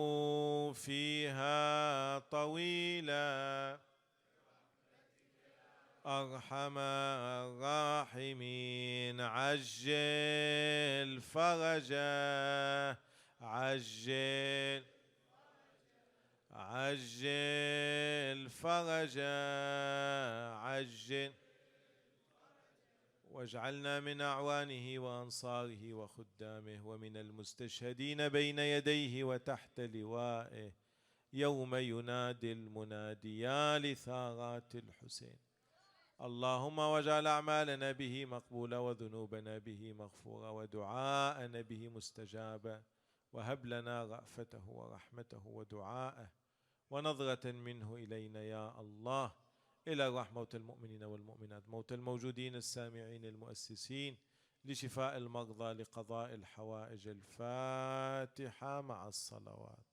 فيها طويلا. أرحم الراحمين عجل فرجه عجل عجل فرجه عجل. واجعلنا من أعوانه وأنصاره وخدامه ومن المستشهدين بين يديه وتحت لوائه يوم ينادي المنادي يا لثارات الحسين. اللهم واجعل أعمالنا به مقبولة وذنوبنا به مغفورة ودعاءنا به مستجابة. وهب لنا رأفته ورحمته ودعاءه ونظرة منه إلينا يا الله. إلى روح موتى المؤمنين والمؤمنات، موتى الموجودين السامعين المؤسسين، لشفاء المرضى، لقضاء الحوائج. الفاتحة مع الصلوات.